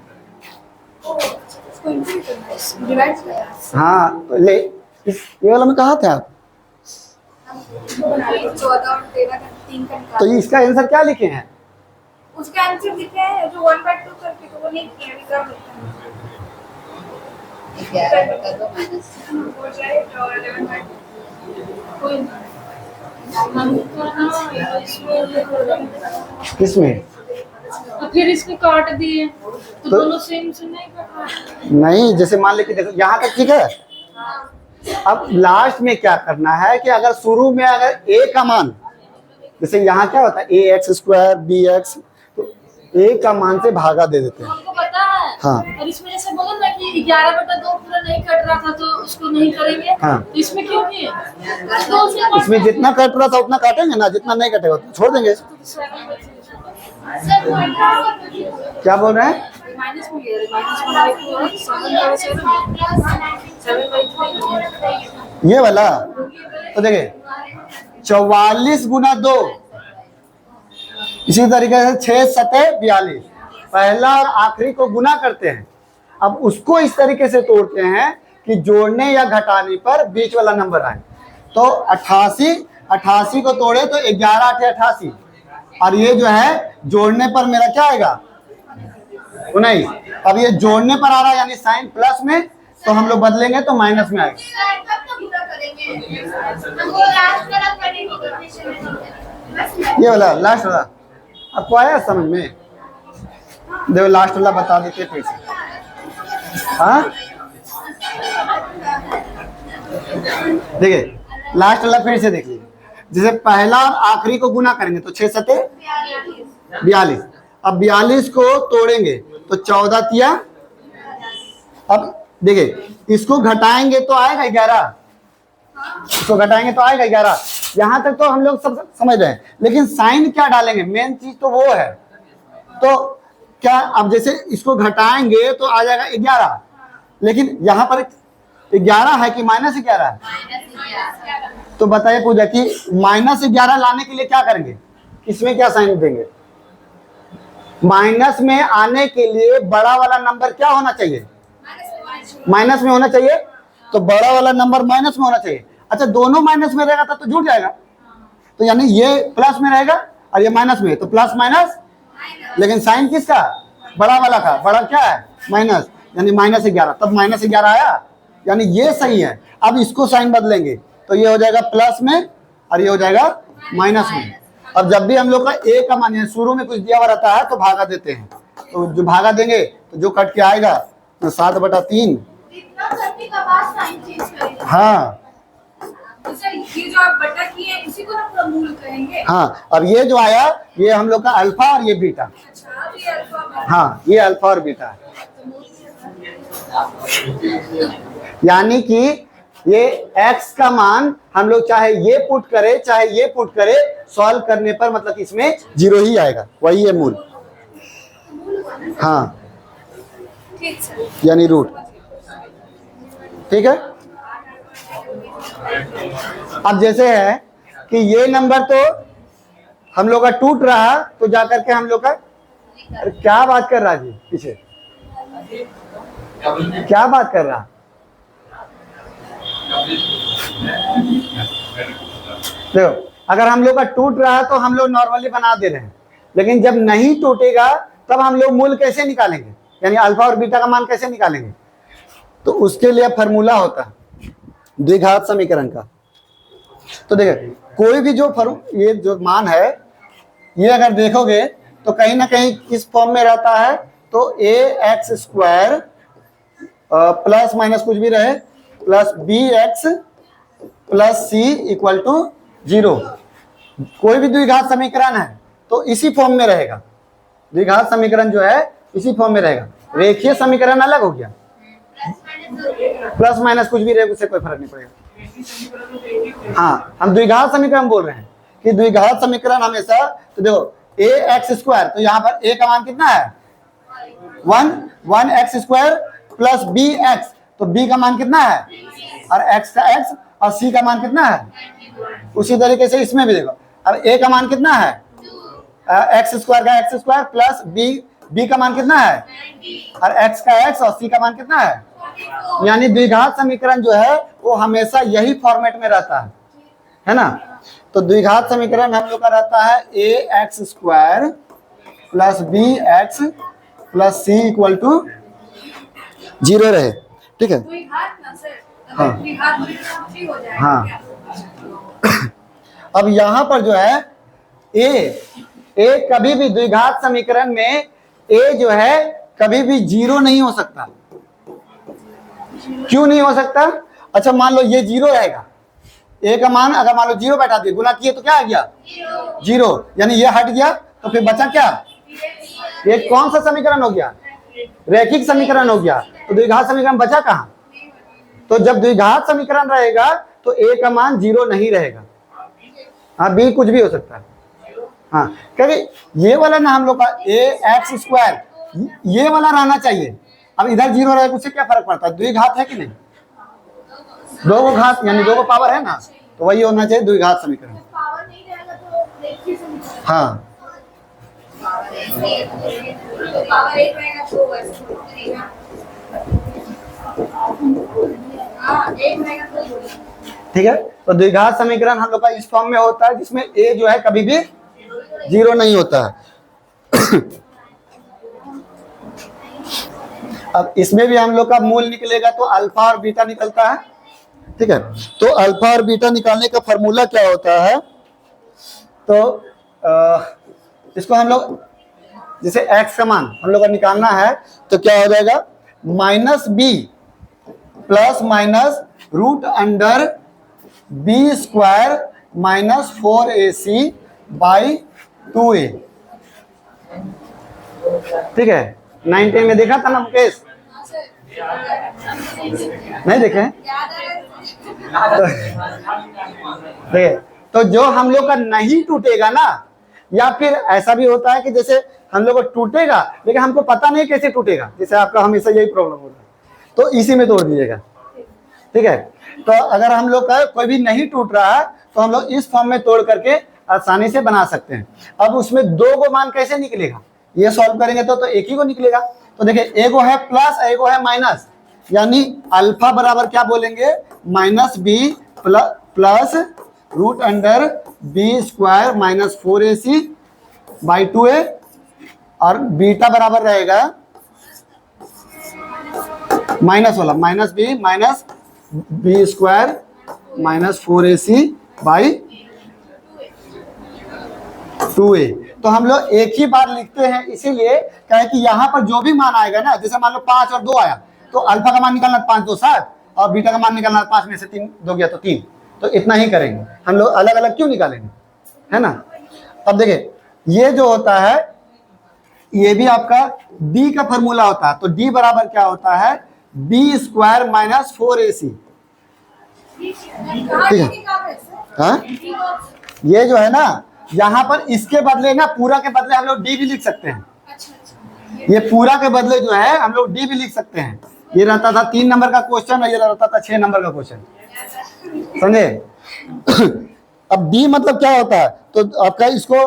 [SPEAKER 2] हाँ तो ले ये वाला में कहा थे आप,
[SPEAKER 1] 14 और 13 का 3 का
[SPEAKER 2] तो इसका आंसर क्या लिखे हैं,
[SPEAKER 1] उसका आंसर लिखे हैं जो 1/2 करके, तो वो नहीं किया अभी कर लेते हैं 11/2 माइनस हो जाए और 11/2 कोई
[SPEAKER 2] किसमें
[SPEAKER 1] तो फिर इसको काट दिए तो दोनों सेम से नहीं कटा।
[SPEAKER 2] नहीं, जैसे मान लीजिए देखो यहाँ तक ठीक है। अब लास्ट में क्या करना है कि अगर शुरू में अगर a का मान, जैसे यहाँ क्या होता है ax² bx, तो a का मान से भागा दे देते हैं।
[SPEAKER 1] हमको पता है।
[SPEAKER 2] हाँ।
[SPEAKER 1] और इसमें जैसे बोला ना कि 11/2 पूरा नहीं कट रहा था तो उसको नहीं करेंगे।
[SPEAKER 2] हाँ।
[SPEAKER 1] तो इसमें क्यों किए?
[SPEAKER 2] इसमें जितना कट रहा था उतना काटेंगे ना, जितना नहीं कटेगा उतना छोड़ देंगे। क्या बोल रहे हैं,
[SPEAKER 1] माइनस में
[SPEAKER 2] ये वाला तो देखिए 44 गुना 2, इसी तरीके से 6 सतह 42, पहला और आखिरी को गुना करते हैं। अब उसको इस तरीके से तोड़ते हैं कि जोड़ने या घटाने पर बीच वाला नंबर आए। तो 88 को तोड़े तो 11 8 88, और ये जो है जोड़ने पर मेरा क्या आएगा 19। अब ये जोड़ने पर आ रहा है यानी साइन प्लस में, तो हम लोग बदलेंगे तो माइनस में आएगा। ये वाला लास्ट वाला आपको आया समझ में, देखो लास्ट वाला बता देते फिर से। हाँ देखिए लास्ट वाला फिर से देख लीजिए, जैसे पहला और आखिरी को गुना करेंगे तो 6 सतह 42, अब 42 को तोड़ेंगे तो 14 तिया, अब देखिए इसको घटाएंगे तो आएगा 11, इसको घटाएंगे तो आएगा 11। यहां तक तो हम लोग सब समझ रहे हैं, लेकिन साइन क्या डालेंगे मेन चीज तो वो है। तो क्या अब जैसे इसको घटाएंगे तो आ जाएगा 11, लेकिन यहाँ पर 11 है कि -11 है? तो बताइए पूजा कि -11 लाने के लिए क्या करेंगे, इसमें क्या साइन देंगे? माइनस में आने के लिए बड़ा वाला नंबर क्या होना चाहिए? माइनस में होना चाहिए। तो बड़ा वाला नंबर माइनस में होना चाहिए। अच्छा, दोनों माइनस में रहेगा तब तो जुड़ जाएगा, तो यानी ये प्लस में रहेगा और ये माइनस में, तो प्लस माइनस, लेकिन साइन किसका? बड़ा वाला का। बड़ा क्या है? माइनस, यानी -11। तब -11 आया, यानी ये सही है। अब इसको साइन बदलेंगे तो ये हो जाएगा प्लस में और ये हो जाएगा माइनस में। अब जब भी हम लोग का ए का मान शुरू में कुछ दिया हुआ रहता है तो भागा देते हैं, तो जो भागा देंगे तो जो कट के आएगा तो 7/3। हाँ
[SPEAKER 1] ये जो आप बटा किए हैं इसी को हम लोग मूल कहेंगे।
[SPEAKER 2] हाँ, अब ये जो आया ये हम लोग का अल्फा और ये बीटा।
[SPEAKER 1] अच्छा, अब ये अल्फा।
[SPEAKER 2] हाँ, ये अल्फा और बीटा है। यानी कि ये x का मान हम लोग चाहे ये पुट करे चाहे ये पुट करे, सॉल्व करने पर मतलब इसमें 0 ही आएगा, वही है मूल। हाँ,
[SPEAKER 1] ठीक सर,
[SPEAKER 2] यानी रूट। ठीक है। अब जैसे है कि ये नंबर तो हम लोग का टूट रहा तो जाकर के हम लोग का, अरे क्या बात कर रहा जी पीछे, क्या बात कर रहा? देखो, अगर हम लोग का टूट रहा तो हम लोग नॉर्मली बना दे रहे हैं, लेकिन जब नहीं टूटेगा तब हम लोग मूल कैसे निकालेंगे, यानी अल्फा और बीटा का मान कैसे निकालेंगे? तो उसके लिए फॉर्मूला होता है द्विघात समीकरण का। तो देखिए, कोई भी जो ये जो मान है ये अगर देखोगे तो कहीं ना कहीं इस फॉर्म में रहता है, तो ax² प्लस माइनस कुछ भी रहे plus bx plus c equal to 0। कोई भी द्विघात समीकरण है तो इसी फॉर्म में रहेगा। द्विघात समीकरण जो है इसी फॉर्म में रहेगा। रेखीय समीकरण अलग हो गया, प्लस माइनस कुछ भी रहे उससे कोई फर्क नहीं पड़ेगा। हाँ, हम द्विघात समीकरण बोल रहे हैं कि द्विघात समीकरण हमेशा, तो देखो ax², तो यहाँ पर a का मान कितना है? 1x² प्लस bx, तो b का मान कितना है? और x का x और c का मान कितना है? उसी तरीके से इसमें भी देखो, अब a का मान कितना है? x² का x² प्लस b का मान कितना है? और x का x और c का मान कितना है? यानी द्विघात समीकरण जो है वो हमेशा यही फॉर्मेट में रहता है ना। तो द्विघात समीकरण हम लोग का रहता है ax² plus bx plus c equal to 0 रहे। ठीक है।
[SPEAKER 1] द्विघात ना सर,
[SPEAKER 2] हाँ।
[SPEAKER 1] द्विघात हो जाएगा।
[SPEAKER 2] हाँ, अब यहाँ पर जो है a कभी भी द्विघात समीकरण में a जो है कभी भी 0 नहीं हो सकता। क्यों नहीं हो सकता? अच्छा, मान लो ये 0 रहेगा, a का मान अगर मान लो 0 बैठा दिए, गुना किए तो क्या आ गया? 0, यानी ये हट गया तो फिर बचा क्या? ये कौन सा समीकरण हो गया? रैखिक समीकरण हो गया। तो द्विघात समीकरण बचा कहाँ? तो जब द्विघात समीकरण रहेगा तो a का मान 0 नहीं रहेगा। हाँ, b कुछ भी हो सकता है। हाँ, क्योंकि ये वाला ना हम लोग का ax², ये वाला रहना चाहिए। अब इधर 0 रहेगा उससे क्या फर्क पड़ता है? द्विघात है कि नहीं? दो को घात यानी दो को पावर है ना, तो वही होना चाहिए द्विघात समीकरण।
[SPEAKER 1] पावर नहीं रहेगा तो रेखीय समीकरण।
[SPEAKER 2] हाँ,
[SPEAKER 1] पावर 1 रहेगा तो वैसे रहेगा। हाँ, 1 रहेगा तो
[SPEAKER 2] ठीक है। तो द्विघात समीकरण हम लोग का इस फॉर्म में होता है जिसमें a जो है कभी भी 0 नहीं होता है। अब इसमें भी हम लोग का मूल निकलेगा तो अल्फा और बीटा निकलता है। ठीक है। तो अल्फा और बीटा निकालने का फॉर्मूला क्या होता है? तो इसको हम लोग जैसे x का मान हम लोग का निकालना है तो क्या हो जाएगा? -b plus minus root under b² minus 4ac by 2a। ठीक है। 9-10 में देखा था ना मुकेश? नहीं देखे? देखिए, तो जो हम लोग का नहीं टूटेगा ना, या फिर ऐसा भी होता है कि जैसे हम लोग को टूटेगा लेकिन हमको पता नहीं कैसे टूटेगा, जैसे आपका हमेशा यही प्रॉब्लम होता है, तो इसी में तोड़ दीजिएगा। ठीक है। तो अगर हम लोग का कोई भी नहीं टूट रहा है तो हम लोग इस फॉर्म में तोड़ करके आसानी से बना सकते हैं। अब उसमें दो को मान कैसे निकलेगा, ये सॉल्व करेंगे तो एक ही को निकलेगा। तो देखिए एगो है प्लस, एगो है माइनस, यानी अल्फा बराबर क्या बोलेंगे, minus B plus root under B square minus 4ac by 2a, और बीटा बराबर रहेगा माइनस वाला minus B square minus 4ac by 2a। तो हम लोग एक ही बार लिखते हैं, इसीलिए क्या है कि यहाँ पर जो भी मान आएगा ना, जैसे मान लो 5 और 2 आया तो अल्फा का मान निकालना 5 2 7 और बीटा का मान निकालना 5 में से 3 2 गया तो 3। तो इतना ही करेंगे हम लोग, अलग अलग क्यों निकालेंगे, है ना। अब देखिए ये जो होता है ये भी आपका d का फॉर्मूला होता है। तो d बराबर क्या होता है, बी स्क्वायर माइनस 4ac, ठीक है। हाँ ये जो है ना, यहाँ पर इसके बदले ना, पूरा के बदले हम लोग d भी लिख सकते हैं। ये पूरा के बदले जो है हम लोग d भी लिख सकते हैं। ये रहता था 3 नंबर का क्वेश्चन और ये रहता था 6 नंबर का क्वेश्चन, समझे। अब d मतलब क्या होता है, तो आपका इसको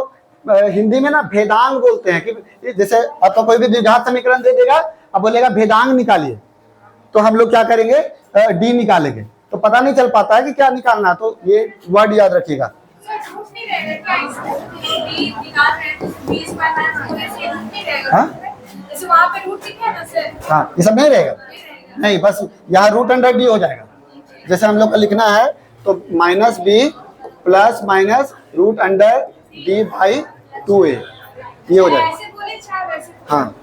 [SPEAKER 2] हिंदी में ना भेदांग बोलते हैं। कि जैसे आपका कोई भी द्विघात समीकरण दे देगा, अब बोलेगा भेदांग निकालिए, तो हम लोग क्या करेंगे, d निकालेंगे। तो पता नहीं चल पाता है कि क्या निकालना, तो ये वर्ड याद रखिएगा। हाँ ये सब नहीं रहेगा, नहीं बस यहाँ रूट अंडर डी हो जाएगा। जैसे हम लोग का लिखना है तो minus B plus minus root under D by 2a, ये हो जाएगा। हाँ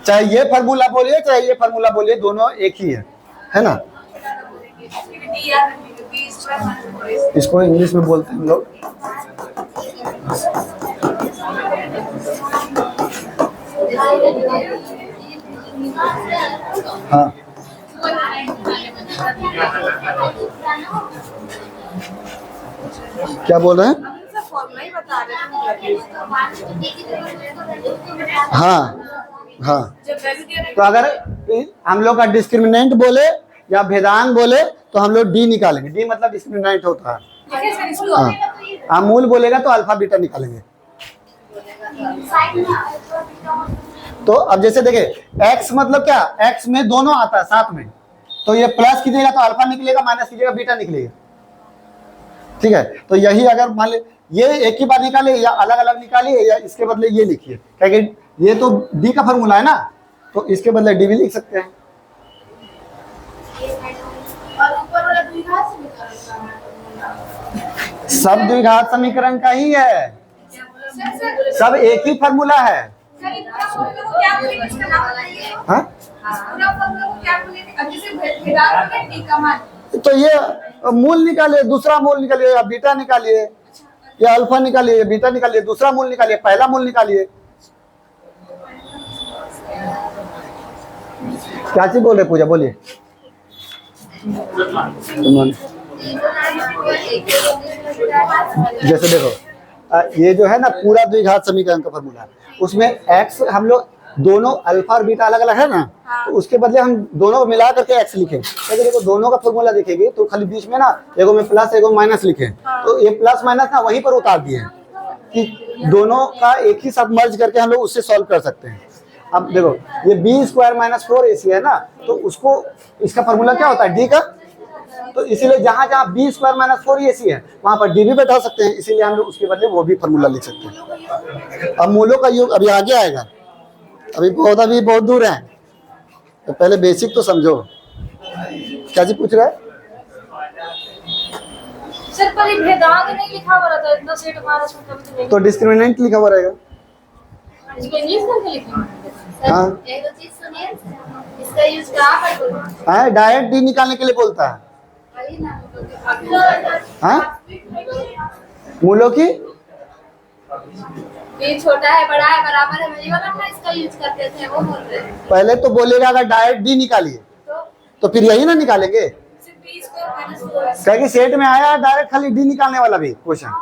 [SPEAKER 2] चाहे ये फार्मूला बोलिए चाहे ये फार्मूला बोलिए, दोनों एक ही है ना। इसको इंग्लिश में बोलते हैं हम लोग हाँ क्या बोल रहे हैं, हाँ हाँ। तो अगर हम लोग का डिस्क्रिमिनेंट बोले या भेदांग बोले तो हम लोग डी निकालेंगे। डी मतलब डिस्क्रिमिनेंट होता है। हाँ मूल बोलेगा तो अल्फा बीटा निकालेंगे। तो अब जैसे देखिए x मतलब क्या, x में दोनों आता है साथ में, तो ये प्लस कीजिएगा तो अल्फा निकलेगा, माइनस कीजिएगा बीटा निकलेगा, ठीक है। तो यही अगर मान ले ये एक ही बार निकाले या अलग अलग निकालिए या इसके बदले ये लिखिए, क्योंकि ये तो डी का फॉर्मूला है ना, तो इसके बदले डी भी लिख सकते हैं। सब द्विघात समीकरण का ही है, सब एक ही फॉर्मूला है। हाँ? तो ये मूल निकालिए, दूसरा मूल निकालिए, या बीटा निकालिए, या अल्फा निकालिए, बीटा निकालिए, दूसरा मूल निकालिए, पहला मूल निकालिए। क्या चीज बोले पूजा, बोलिए। जैसे देखो ये जो है ना पूरा द्विघात समीकरण का फॉर्मूला है, उसमें x हम लोग दोनों अल्फा और बीटा अलग अलग है ना, तो उसके बदले हम दोनों को मिला करके x लिखें। अगर देखो दोनों का फॉर्मूला देखेंगे तो खाली बीच में ना एगो में प्लस एगो माइनस लिखे, तो ये प्लस माइनस ना वहीं पर उतार दिए हैं कि दोनों का एक ही साथ मर्ज करके हम लोग उससे सॉल्व कर सकते हैं। अब देखो ये बी स्क्वायर माइनस 4ac है ना, तो उसको इसका फॉर्मूला क्या होता है, डी का। तो इसीलिए जहां जहां बी स्क्वायर माइनस 4ac है वहां पर डी भी बैठा सकते हैं, इसीलिए हम लोग उसके बदले वो भी फॉर्मूला लिख सकते हैं। अब मूलों का योग अभी आगे आएगा, अभी बहुत दूर है, तो पहले बेसिक तो समझो। क्या जी पूछ रहा है
[SPEAKER 1] सर, पर ये भेदांग नहीं लिखा हुआ रहता, इतना सेट हमारा मतलब
[SPEAKER 2] तो डिस्क्रिमिनेंट लिखा हुआ रहेगा।
[SPEAKER 1] इसको इंग्लिश में लिखा है।
[SPEAKER 2] हाँ
[SPEAKER 1] एक चीज सुनिए, इसका यूज कहाँ पर बोलते हैं?
[SPEAKER 2] डायरेक्ट डी निकालने के लिए बोलता है। हाँ मूलों की
[SPEAKER 1] ये छोटा है बड़ा है बराबर है, वही वाला ना इसका यूज करते थे, वो बोल रहे हैं।
[SPEAKER 2] पहले तो बोलेगा अगर डायरेक्ट डी निकालिए तो फिर यही ना निकालेंगे, क्योंकि सेट में आया डायरेक्ट खाली डी निकालने वाला भी क्वेश्चन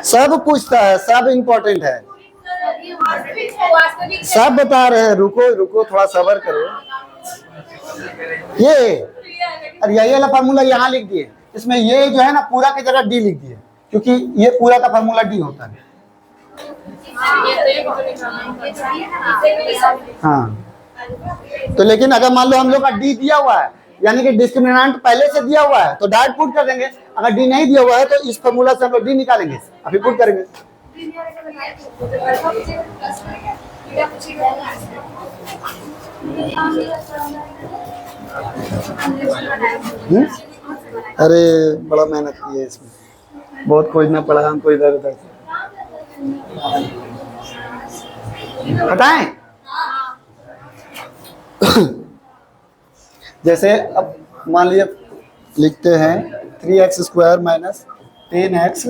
[SPEAKER 2] सब पूछता है, सब इम्पोर्टेंट है, सब बता रहे हैं। रुको रुको थोड़ा सब्र करो। ये और यही वाला फार्मूला यहाँ लिख दिए, इसमें ये जो है ना पूरा की जगह डी लिख दिए, क्योंकि ये पूरा का फार्मूला डी होता है। हाँ, तो लेकिन अगर मान लो हम लोग का डी दिया हुआ है, यानी कि डिस्क्रिमिनेंट पहले से दिया हुआ है, तो डायरेक्ट पुट कर देंगे। अगर डी नहीं दिया हुआ है तो इस फार्मूला से हम लोग डी निकालेंगे, अभी पुट करेंगे। अरे बड़ा मेहनत की है इसमें, बहुत खोजना पड़ा हमको इधर उधर से। हटाएं। जैसे अब मान लीजिए लिखते हैं 3x square minus 10x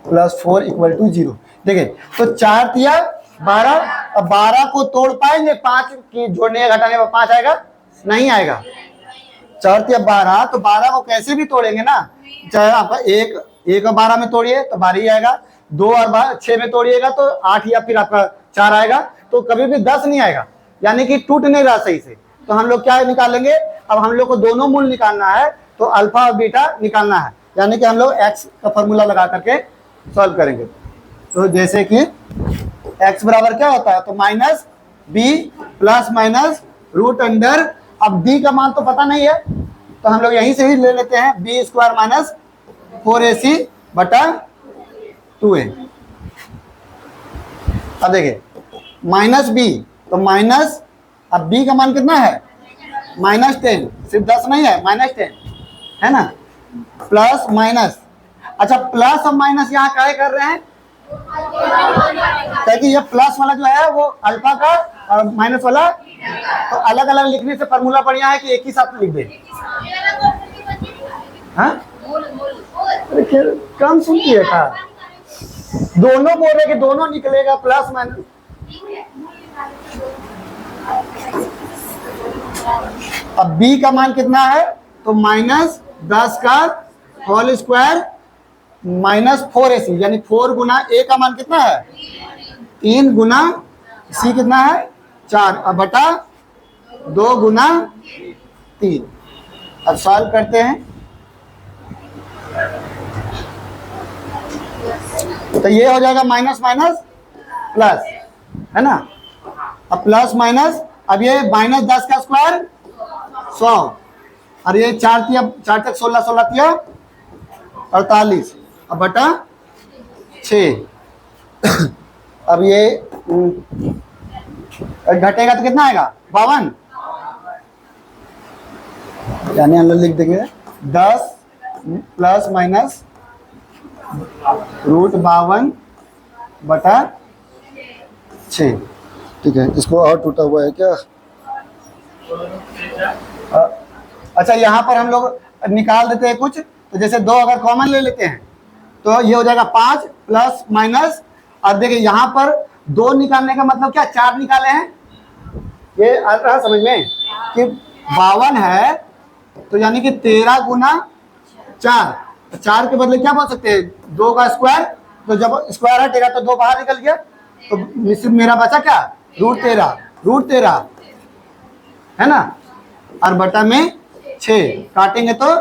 [SPEAKER 2] plus 4 equal to 0। देखिए तो 4 तिया 12, अब 12 को तोड़ पाएंगे? 5 की जोड़ने या घटाने में 5 आएगा? नहीं आएगा। 4 तिया 12, तो 12 को कैसे भी तोड़ेंगे ना, चाहे आपका 1 और 12 में तोड़िए तो 12 ही आएगा, 2 और 6 में तोड़िएगा तो 8 या फिर आपका 4 आएगा, तो कभी भी 10 नहीं आएगा, यानी कि टूट नहीं रहा सही से। तो हम लोग क्या निकालेंगे, अब हम लोग को दोनों मूल निकालना है, तो अल्फा और बीटा निकालना है, यानी कि हम लोग x का फॉर्मूला लगा करके सॉल्व करेंगे। तो जैसे कि x बराबर क्या होता है, तो minus B plus minus root under, अब b का मान तो पता नहीं है तो हम लोग यहीं से ही ले लेते हैं, बी स्क्वायर माइनस 4ac बटा 2a। अब देखिए माइनस बी, तो माइनस, अब b का मान कितना है -10, सिर्फ 10 नहीं है, -10 है ना, प्लस माइनस। अच्छा प्लस और माइनस यहाँ काहे कर रहे हैं, ताकि ये प्लस वाला जो है वो अल्फा का और माइनस वाला, तो अलग अलग लिखने से फॉर्मूला बढ़िया है कि एक ही साथ लिख दे। हाँ कम सुनती है का, दोनों बोले कि दोनों निकलेगा प्लस माइनस। अब b का मान कितना है, तो -10 का होल स्क्वायर माइनस 4ac, यानी 4 गुना a का मान कितना है 3 गुना c कितना है 4, अब बटा 2 गुना 3। अब सॉल्व करते हैं, तो ये हो जाएगा माइनस माइनस प्लस, है ना। अब प्लस माइनस, अब ये -10 का स्क्वायर 100, और ये 4 तक 16, 16 तिया 48, अब बटा 6। अब ये घटेगा तो कितना आएगा 52, यानी हम लोग लिख देंगे 10 प्लस माइनस रूट 52 बटा 6। ठीक है, इसको और टूटा हुआ है क्या। अच्छा यहाँ पर हम लोग निकाल देते हैं कुछ, तो जैसे 2 अगर कॉमन ले लेते हैं तो ये हो जाएगा 5 प्लस माइनस, अब देखिए यहाँ पर 2 निकालने का मतलब क्या, 4 निकाले हैं, ये आ रहा समझ में कि 52 है, तो यानी कि 13 गुना 4, तो 4 के बदले क्या बोल सकते हैं 2 का स्क्वायर, तो जब स्क्वायर है 13 तो 2 बाहर निकल गया, तो निश्चित मेरा बचा क्या रूट 13 है ना, और बटा में 6 काटेंगे तो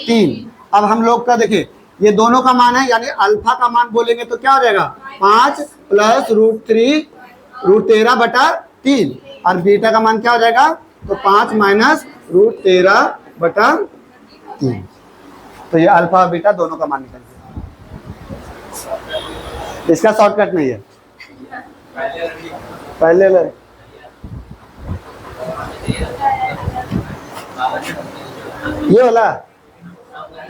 [SPEAKER 2] 3। अब हम लोग का देखिए ये दोनों का मान है, यानी अल्फा का मान बोलेंगे तो क्या हो जाएगा 5 प्लस रूट 13 बटा 3, और बीटा का मान क्या हो जाएगा, तो 5 माइनस रूट 13 बटा 3। तो ये अल्फा और बीटा दोनों का मान निकल गया। इसका शॉर्टकट नहीं है, पहले ले ये वाला,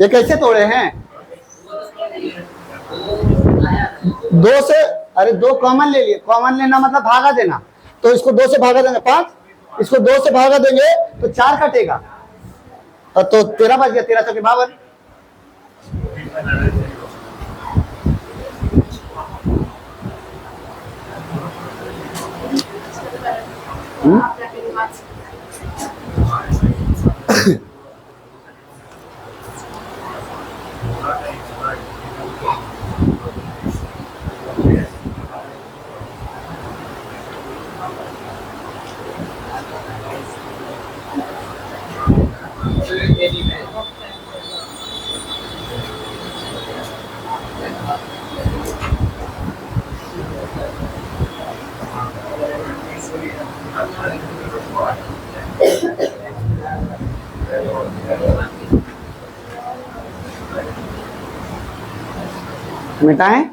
[SPEAKER 2] ये कैसे तोड़े हैं 2 से, अरे 2 कॉमन ले लिए, कॉमन लेना मतलब भागा देना, तो इसको 2 से भागा देंगे 5, इसको 2 से भागा देंगे तो 4 कटेगा, और तो 13 बच गया, 13 चौके 52। मिटाएं।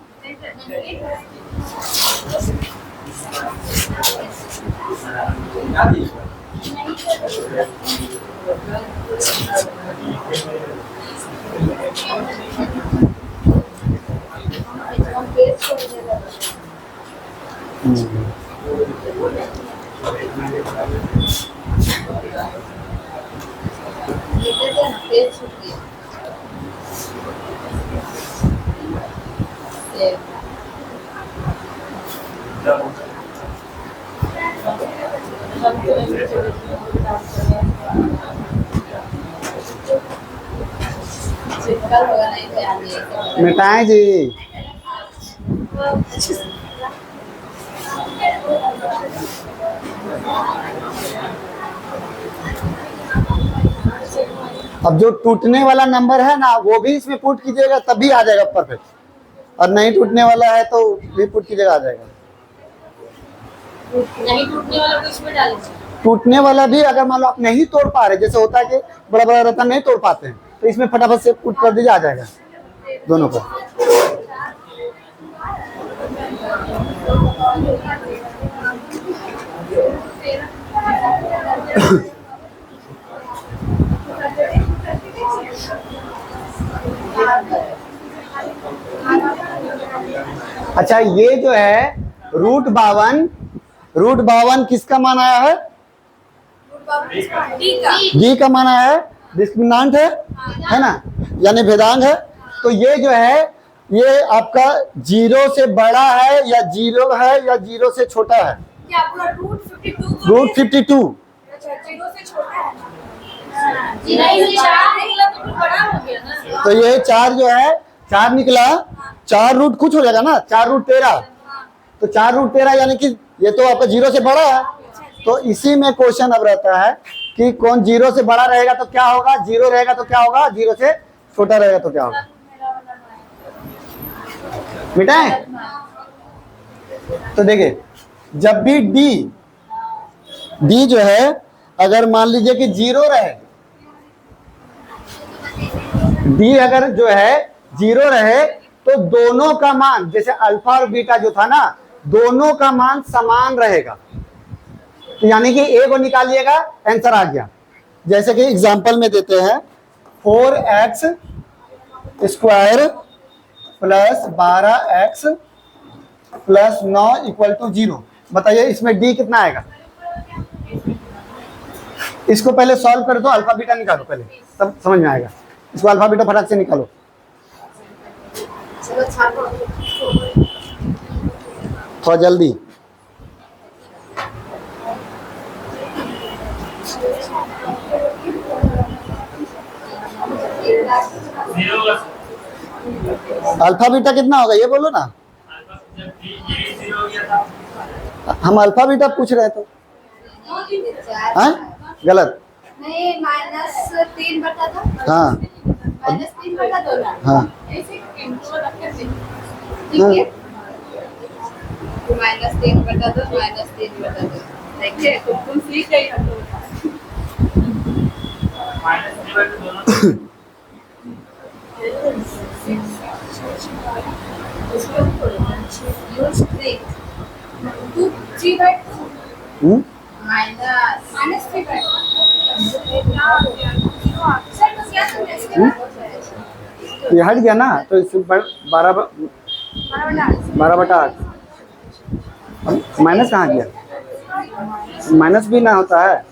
[SPEAKER 2] मिटाएं जी। अब जो टूटने वाला नंबर है ना वो भी इसमें पुट कीजिएगा तभी आ जाएगा परफेक्ट, और नहीं टूटने वाला है तो भी पुट कीजिएगा आ जाएगा।
[SPEAKER 1] नहीं टूटने वाला को इसमें डालें।
[SPEAKER 2] टूटने वाला भी अगर मान लो आप नहीं तोड़ पा रहे, जैसे होता है कि बड़ा बड़ा रतन नहीं तोड़ पाते हैं, तो इसमें फटाफट से पुट कर दीजिए, आ जाएगा दोनों को। अच्छा, ये जो है √52 किसका मान आया है? डी का मान आया है, डिस्क्रिमिनांट है ना, यानी भेदांक है। तो ये जो है ये आपका 0 से बड़ा है या 0 है या 0 से छोटा है?
[SPEAKER 1] क्या पूरा √52?
[SPEAKER 2] √52।
[SPEAKER 1] अच्छा, 0 से छोटा है। नहीं, 4 निकला तो फिर बड़ा हो गया ना।
[SPEAKER 2] तो ये 4 जो है 4 निकला, 4 रूट कुछ हो जाएगा ना, 4√13। तो 4√13 यानी कि ये तो आपका 0 से बड़ा है। तो इसी में क्वेश्चन अब रहता है कि कौन 0 से बड़ा रहेगा तो क्या होगा, 0 रहेगा तो क्या होगा, 0 से छोटा रहेगा तो क्या होगा। मिटाएं। तो देखिए, जब भी डी जो है अगर मान लीजिए कि 0 रहे, डी अगर जो है 0 रहे तो दोनों का मान, जैसे अल्फा और बीटा जो था ना, दोनों का मान समान रहेगा। तो यानी कि ए को निकालिएगा, आंसर आ गया। जैसे कि एग्जांपल में देते हैं 4x² + 12x + 9 = 0। बताइए इसमें डी कितना आएगा? इसको पहले सॉल्व कर दो, अल्फा बीटा निकालो पहले, तब समझ में आएगा। इसको अल्फा बीटा फटाक से निकालो। थोड़ा जल्दी। अल्फा बीटा कितना होगा ये बोलो ना। हम अल्फा बीटा पूछ रहे थे। हाँ गलत।
[SPEAKER 1] नहीं, -3 बटा था।
[SPEAKER 2] हाँ
[SPEAKER 1] -3 बटा 2 ना।
[SPEAKER 2] हाँ
[SPEAKER 1] ऐसे इंटू रख के ठीक है। -3 बटा 2 -3 बटा 2 देखिए तुम सीख गई हो।
[SPEAKER 2] ये हट गया ना, तो इससे 12/8 माइनस कहाँ गया? माइनस भी ना होता है।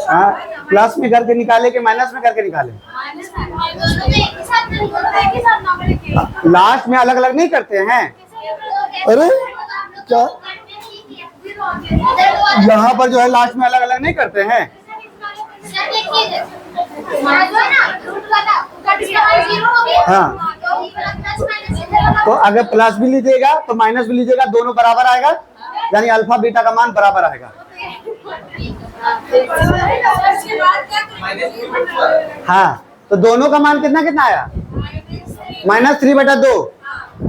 [SPEAKER 2] हाँ, प्लस में करके निकाले कि माइनस में करके निकाले? लास्ट में अलग अलग नहीं करते हैं। अरे क्या यहाँ पर जो है लास्ट में अलग अलग नहीं करते हैं? हाँ, तो अगर प्लस भी लीजिएगा तो माइनस भी लीजिएगा, दोनों बराबर आएगा, यानी अल्फा बीटा का मान बराबर आएगा। हाँ, तो दोनों का मान कितना कितना आया? -3/2।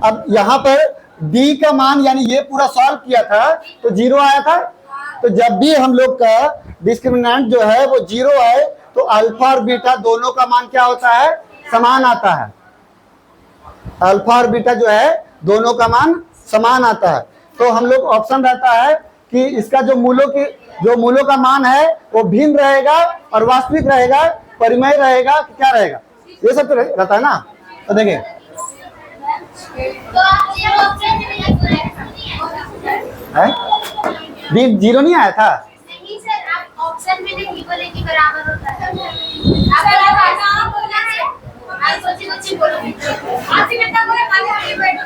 [SPEAKER 2] अब यहाँ पर d का मान यानी ये पूरा सॉल्व किया था तो 0 आया था। तो जब भी हम लोग का डिस्क्रिमिनेंट जो है वो 0 आए तो अल्फा और बीटा दोनों का मान क्या होता है, समान आता है। अल्फा और बीटा जो है दोनों का मान समान आता है। तो हम लोग ऑप्शन रहता है कि इसका जो मूलों का मान है वो भिन्न रहेगा और वास्तविक रहेगा, परिमेय रहेगा, क्या रहेगा, ये सब तो रहता है ना। तो देखिए डी 0 नहीं आया था।
[SPEAKER 3] नहीं सर, आप ऑप्शन में नहीं बोले कि बराबर होता है। आप बोलना है, आप सोची बोलो। आप ही कितना बोले, खाली बैठो।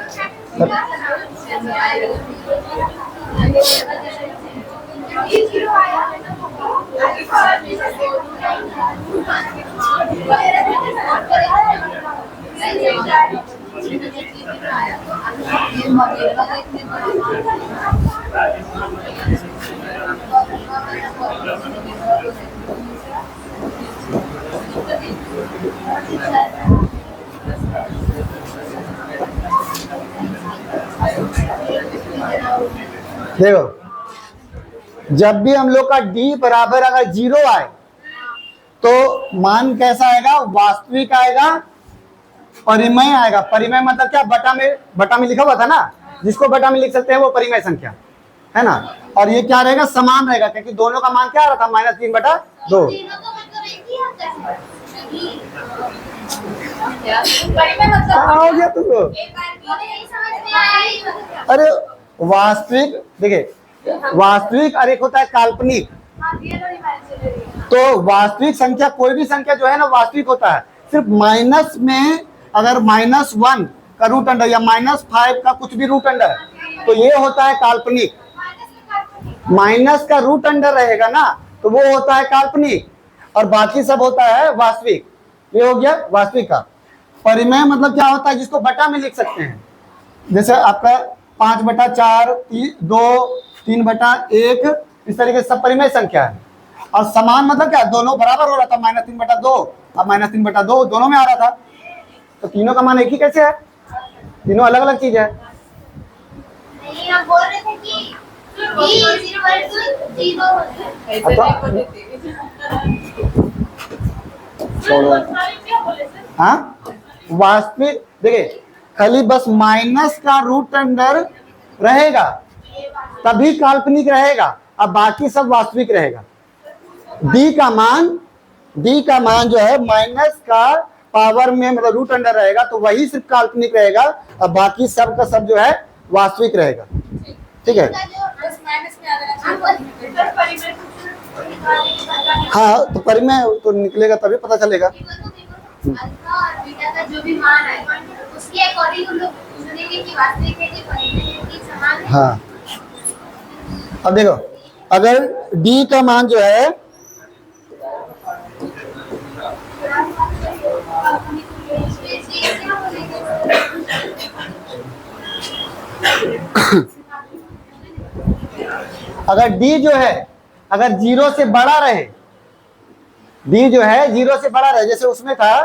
[SPEAKER 2] देखो जब भी हम लोग का d बराबर अगर 0 आए तो मान कैसा आएगा, वास्तविक आएगा, परिमेय आएगा। परिमेय मतलब क्या, बटा में लिखा हुआ था ना, जिसको बटा में लिख सकते हैं वो परिमेय संख्या है ना। और ये क्या रहेगा, समान रहेगा, क्योंकि दोनों का मान क्या आ रहा था, -3/2। क्या हो गया तुमको? अरे वास्तविक, देखिए वास्तविक और एक होता है काल्पनिक। तो वास्तविक संख्या, कोई भी संख्या जो है ना वास्तविक होता है। सिर्फ माइनस में अगर -1 का रूट अंडर या -5 का कुछ भी रूट अंडर तो ये होता है काल्पनिक। माइनस का रूट अंडर रहेगा ना तो वो होता है काल्पनिक, और बाकी सब होता है वास्तविक। ये हो गया वास्तविक का। परिमेय मतलब क्या होता है, जिसको बटा में लिख सकते हैं। जैसे आपका 5/4, 2, 3/1, इस तरीके से सब परिमेय संख्या है। और समान मतलब क्या, दोनों बराबर हो रहा था, -3/2 और -3/2 दोनों में आ रहा था। तो तीनों का मान एक ही कैसे है, तीनों अलग अलग चीज है।
[SPEAKER 3] नहीं, हम बोल रहे थे कि
[SPEAKER 2] हाँ वास्तविक, देखिए खाली बस माइनस का रूट अंडर रहेगा तभी काल्पनिक रहेगा, अब बाकी सब वास्तविक रहेगा। डी का मान जो है माइनस का पावर में मतलब रूट अंडर रहेगा तो वही सिर्फ काल्पनिक रहेगा, और बाकी सब का सब जो है वास्तविक रहेगा। ठीक है, हाँ तो परिमेय तो निकलेगा तभी पता चलेगा।
[SPEAKER 3] अल्फा और बीटा का जो भी मान है उसके अकॉर्डिंग हम लोग चुनेंगे कि वास्तविक है कि परिमेय है कि समान है।
[SPEAKER 2] हाँ अब देखो, अगर डी का मान जो है अगर डी जो है अगर 0 से बड़ा रहे, डी जो है 0 से बड़ा रहे, जैसे उसमें था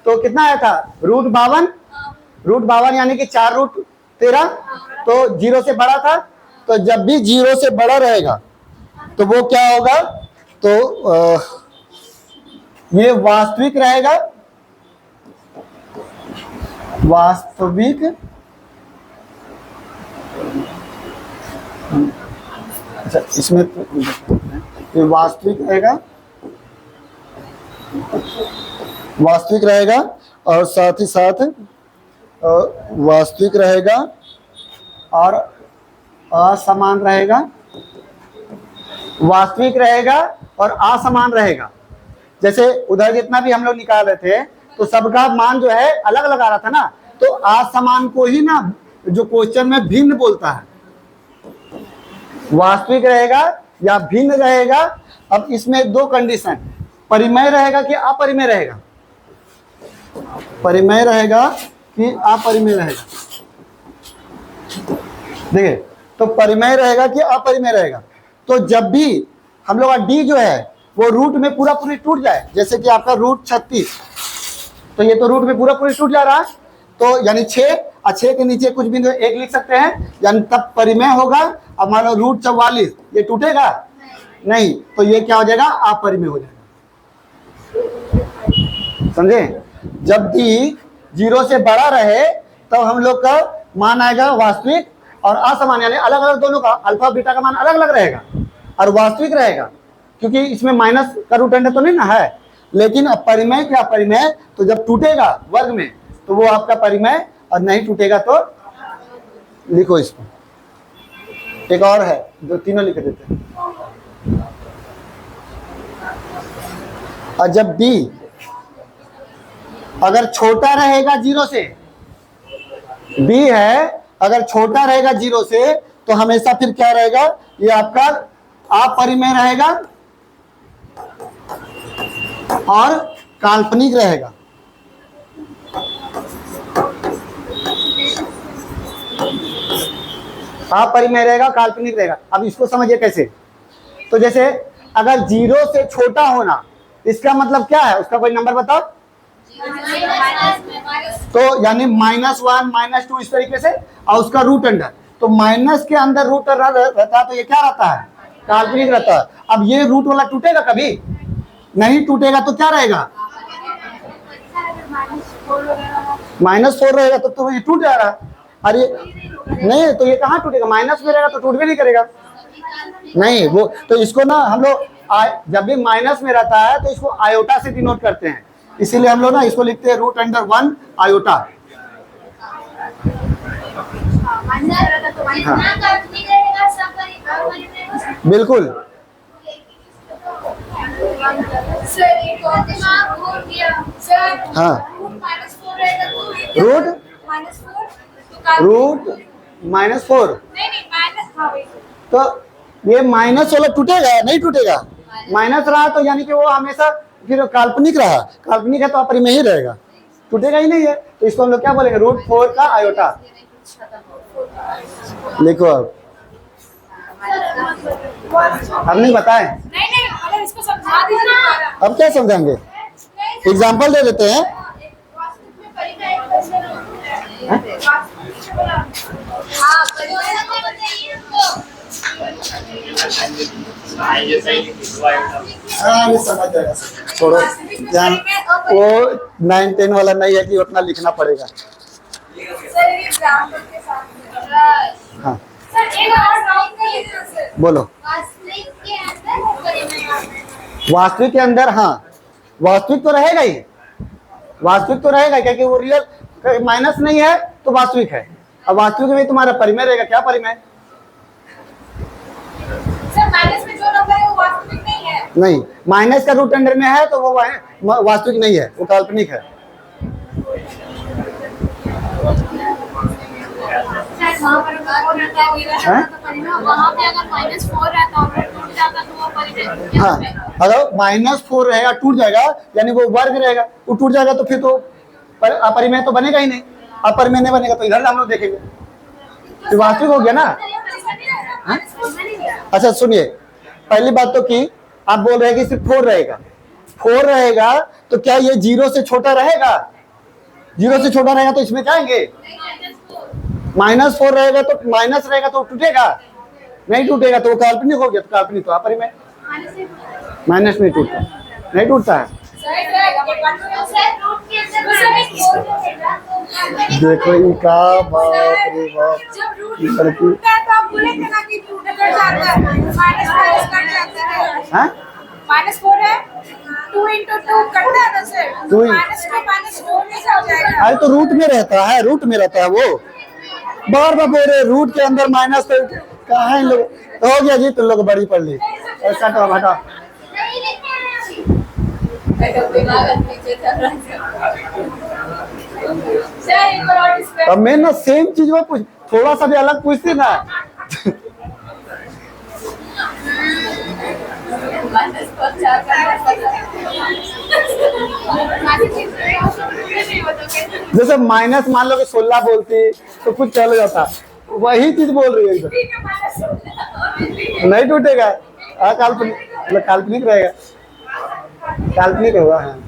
[SPEAKER 2] तो कितना आया था, √52 यानी कि 4√13, तो 0 से बड़ा था। तो जब भी 0 से बड़ा रहेगा तो वो क्या होगा, तो ये वास्तविक रहेगा, वास्तविक अच्छा इसमें ये वास्तविक रहेगा और साथ ही साथ वास्तविक रहेगा और असमान रहेगा, वास्तविक रहेगा और असमान रहेगा। जैसे उधर जितना भी हम लोग निकाल रहे थे तो सबका मान जो है अलग अलग आ रहा था ना, तो असमान को ही ना जो क्वेश्चन में भिन्न बोलता है, वास्तविक रहेगा या भिन्न रहेगा। अब इसमें दो कंडीशन, परिमेय रहेगा कि अपरिमेय रहेगा, परिमेय रहेगा कि अपरिमेय रहेगा। देखिए तो परिमेय रहेगा कि अपरिमेय रहेगा। तो जब भी हम लोग का डी जो है वो रूट में पूरी टूट जाए, जैसे कि आपका √36, तो ये तो रूट में पूरी टूट जा रहा है, तो यानी 6 और 6 के नीचे कुछ बिंदु 1 लिख सकते हैं, यानी तब परिमेय होगा। अब मान लो √44 ये टूटेगा नहीं, तो ये क्या हो जाएगा, अपरिमेय हो जाएगा। समझे? जब भी 0 से बड़ा रहे तो हम लोग का मान आएगा वास्तविक और असामान्य, यानी अलग अलग दोनों का अल्फा बीटा का मान अलग अलग रहेगा और वास्तविक रहेगा, क्योंकि इसमें माइनस का रूट अंडर तो नहीं ना है। लेकिन अब परिमेय क्या परिमेय, तो जब टूटेगा वर्ग में तो वो आपका परिमेय, और नहीं टूटेगा तो लिखो इसको। एक और है जो तीनों लिख देते हैं। और जब b अगर छोटा रहेगा 0 से, b है अगर छोटा रहेगा 0 से, तो हमेशा फिर क्या रहेगा, ये आपका अपरिमेय रहेगा और काल्पनिक रहेगा। अपरिमेय रहेगा, काल्पनिक रहेगा। अब इसको समझिए कैसे। तो जैसे अगर 0 से छोटा होना, इसका मतलब क्या है, उसका कोई नंबर बताओ। तो यानी -1 -2 इस तरीके से, और उसका रूट अंडर, तो माइनस के अंदर रूट रहता है, तो ये क्या रहता है, काल्पनिक रहता है। अब ये रूट वाला टूटेगा कभी नहीं, टूटेगा तो क्या रहेगा, -4 रहेगा, तो ये टूट जा रहा है। अरे नहीं, तो ये कहाँ टूटेगा, माइनस में रहेगा तो टूट भी नहीं करेगा। नहीं वो तो इसको ना हम लोग जब भी माइनस में रहता है तो इसको आयोटा से डिनोट करते हैं, इसीलिए हम लोग ना इसको लिखते हैं √1 आयोटा। बिल्कुल हाँ, रूट -4, तो ये माइनस वाला टूटेगा नहीं, टूटेगा। माइनस रहा तो यानी कि वो हमेशा फिर काल्पनिक रहा, काल्पनिक है तो अपरिमेय ही रहेगा, टूटेगा ही नहीं है। तो इसको हम लोग क्या बोलेंगे, √4 का आयोटा। लिखो अब नहीं बताएं,
[SPEAKER 1] इसको समझा दीजिए।
[SPEAKER 2] अब क्या समझाएंगे, एग्जाम्पल दे देते हैं। समझ जाएगा, छोड़ो ध्यान, वो 9-10 वाला नहीं है कि उतना लिखना पड़ेगा। हाँ बोलो। वास्तविक के अंदर, हाँ वास्तविक तो रहेगा ही, वास्तविक तो रहेगा, क्योंकि वो रियल माइनस नहीं है तो वास्तविक है। अब वास्तविक में तुम्हारा परिमेय रहेगा, क्या परिमेय,
[SPEAKER 1] सर माइनस में जो नंबर है वो वास्तविक नहीं है।
[SPEAKER 2] नहीं, माइनस का रूट अंडर में है तो वो वास्तविक नहीं है, वो काल्पनिक है।
[SPEAKER 1] वहाँ पे अगर -4 रहता और टूट जाता तो वो परिमेय।
[SPEAKER 2] हाँ, अगर -4 रहेगा टूट जाएगा, यानी वो वर्ग रहेगा, वो टूट जाएगा तो फिर तो अपरिमेय तो बनेगा ही नहीं, अपरिमेय नहीं बनेगा तो इधर हम लोग देखेंगे, तो वास्तविक हो गया ना। हाँ? अच्छा सुनिए, पहली बात तो कि आप बोल रहे हैं कि सिर्फ 4 रहेगा, 4 रहेगा तो क्या ये 0 से छोटा रहेगा, 0 से छोटा रहेगा तो इसमें जाएंगे, -4 रहेगा तो माइनस रहेगा तो टूटेगा नहीं, टूटेगा तो वो काल्पनिक हो गया, तो काल्पनिक तो अपरिमेय, माइनस नहीं टूटता, नहीं टूटता है। देखो इनका बाप रे बाप,
[SPEAKER 1] -4 है, 2 × 2 करता है ना सर,
[SPEAKER 2] अरे तो रूट में रहता है, रूट में रहता है वो, बार बार बोल रहे रूट के अंदर माइनस, तो कहाँ है लोग, हो गया जी तुम लोग बड़ी पढ़ ली, ऐसा तो हटा। अब मैं ना सेम चीज वो पूछ, थोड़ा सा भी अलग पूछती ना। जैसे माइनस मान लो कि 16 बोलती तो कुछ चल जाता, वही चीज बोल रही है इधर, नहीं टूटेगा, काल्पनिक, काल्पनिक रहेगा, काल्पनिक होगा। हाँ,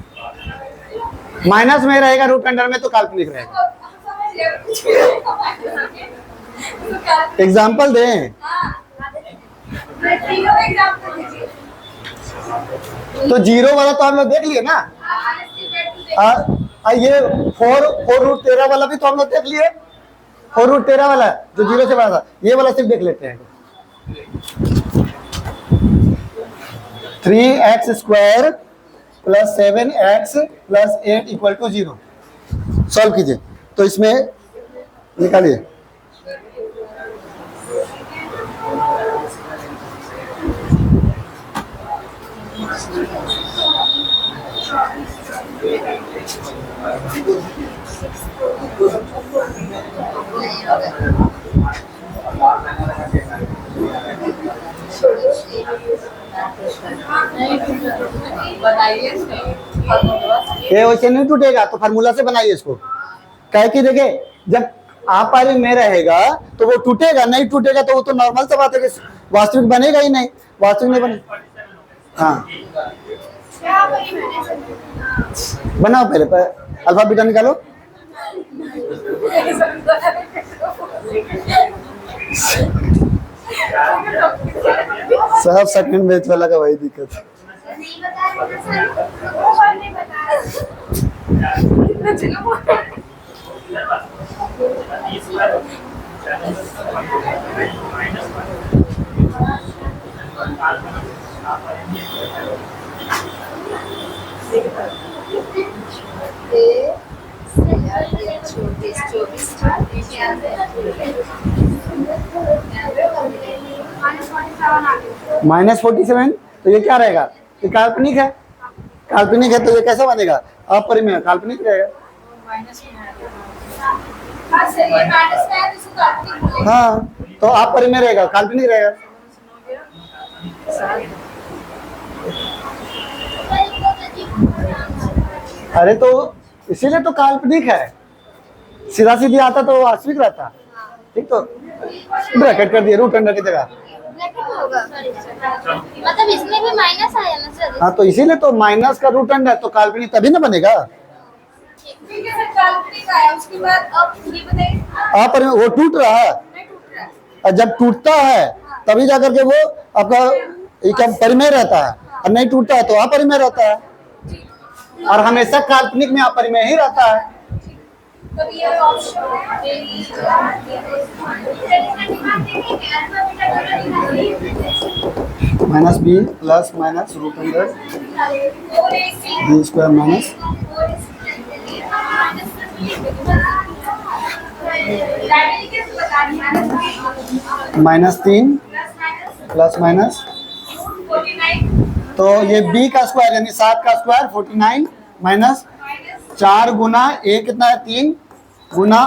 [SPEAKER 2] माइनस में रहेगा रूट अंडर में तो काल्पनिक रहेगा। एग्जाम्पल दें तो जीरो वाला तो हम लोग देख लिए ना। ये 4√13 वाला भी तो हम लोग देख लिए। 4√13 वाला जो जीरो से बड़ा था, ये वाला सिर्फ देख लेते हैं। 3x² + 7x + 8 = 0 सॉल्व कीजिए। तो इसमें निकालिए। ये वैसे नहीं टूटेगा तो फार्मूला से बनाइए इसको। कहे कि देखिए जब आपारी में रहेगा तो वो टूटेगा, नहीं टूटेगा तो वो तो नॉर्मल सा बात है कि वास्तविक बनेगा ही नहीं, वास्तविक नहीं बने। हाँ बनाओ पहले अल्फा बीटा निकालो। सब सेकंड बैच वाला का वही दिक्कत है।
[SPEAKER 3] नहीं बता रहे सर, वो नहीं बता
[SPEAKER 2] -47 तो ये क्या रहेगा? ये काल्पनिक है, काल्पनिक है तो ये कैसा बनेगा? अपरिमेय काल्पनिक रहेगा। हाँ तो अपरिमेय रहेगा, काल्पनिक रहेगा। अरे तो इसीलिए तो काल्पनिक है, सीधा सीधी आता तो वास्तविक रहता। ठीक तो ब्रैकेट कर दिए रूट अंडर की जगह।
[SPEAKER 3] मतलब इसमें भी माइनस आया ना सर?
[SPEAKER 2] हाँ तो इसीलिए तो माइनस का रूट अंडर तो काल्पनिक तभी ना बनेगा।
[SPEAKER 1] ठीक है सर, काल्पनिक आया उसके बाद अब ये बताइए
[SPEAKER 2] आप वो टूट रहा है,
[SPEAKER 1] नहीं टूट रहा है।
[SPEAKER 2] और जब टूटता है तभी जाकर के वो आपका एक परिमेय रहता है, और नहीं टूटता है तो अपरिमेय रहता है, और हमेशा काल्पनिक में अपरिमेय ही रहता है।
[SPEAKER 1] तब ये option
[SPEAKER 2] -b plus minus root under b square minus -3 plus minus, तो ये b का स्क्वायर यानी 7 का स्क्वायर 49 माइनस 4 गुना 1 कितना है 3 गुना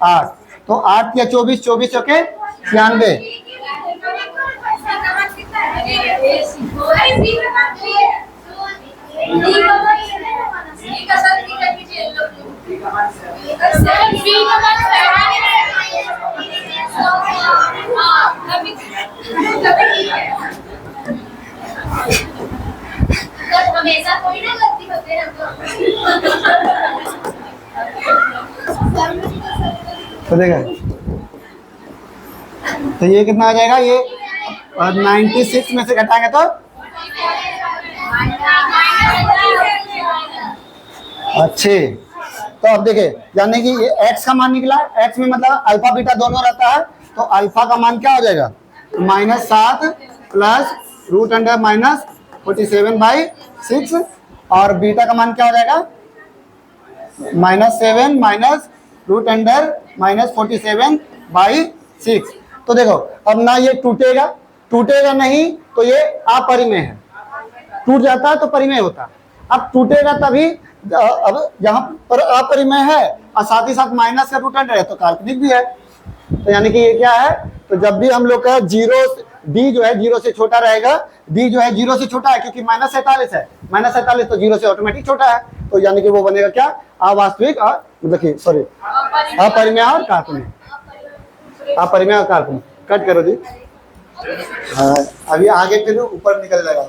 [SPEAKER 2] 8, तो 8 या 24 24 ओके 96।
[SPEAKER 3] हमेशा कोई ना गलती होते हैं
[SPEAKER 2] तो देखा, तो ये कितना आ जाएगा? ये और 96 में से घटाएंगे तो अच्छे। तो अब देखिए यानी कि ये x का मान निकला, x में मतलब अल्फा बीटा दोनों रहता है, तो अल्फा का मान क्या हो जाएगा? -7 प्लस रूट अंडर -47/6, और बीटा का मान क्या हो जाएगा? -7 माइनस रूट अंडर -47/6। तो देखो अब ना ये टूटेगा, टूटेगा नहीं तो ये अपरिमेय है, टूट जाता है तो परिमेय होता। अब टूटेगा तभी, अब यहाँ पर अपरिमेय है और साथ ही साथ माइनस का रूट अंडर है तो काल्पनिक भी है। तो यानी कि ये क्या है? तो जब भी हम लोग का d जो है 0 से छोटा रहेगा, d जो है 0 से छोटा है क्योंकि -47 है, -47 तो 0 से ऑटोमेटिक छोटा है, तो यानी कि वो बनेगा क्या? अवास्तविक और मतलब सॉरी अपरिमेय और काल्पनिक, अपरिमेय और काल्पनिक। कट करो जी। हाँ अभी आगे फिर ऊपर निकल जाएगा।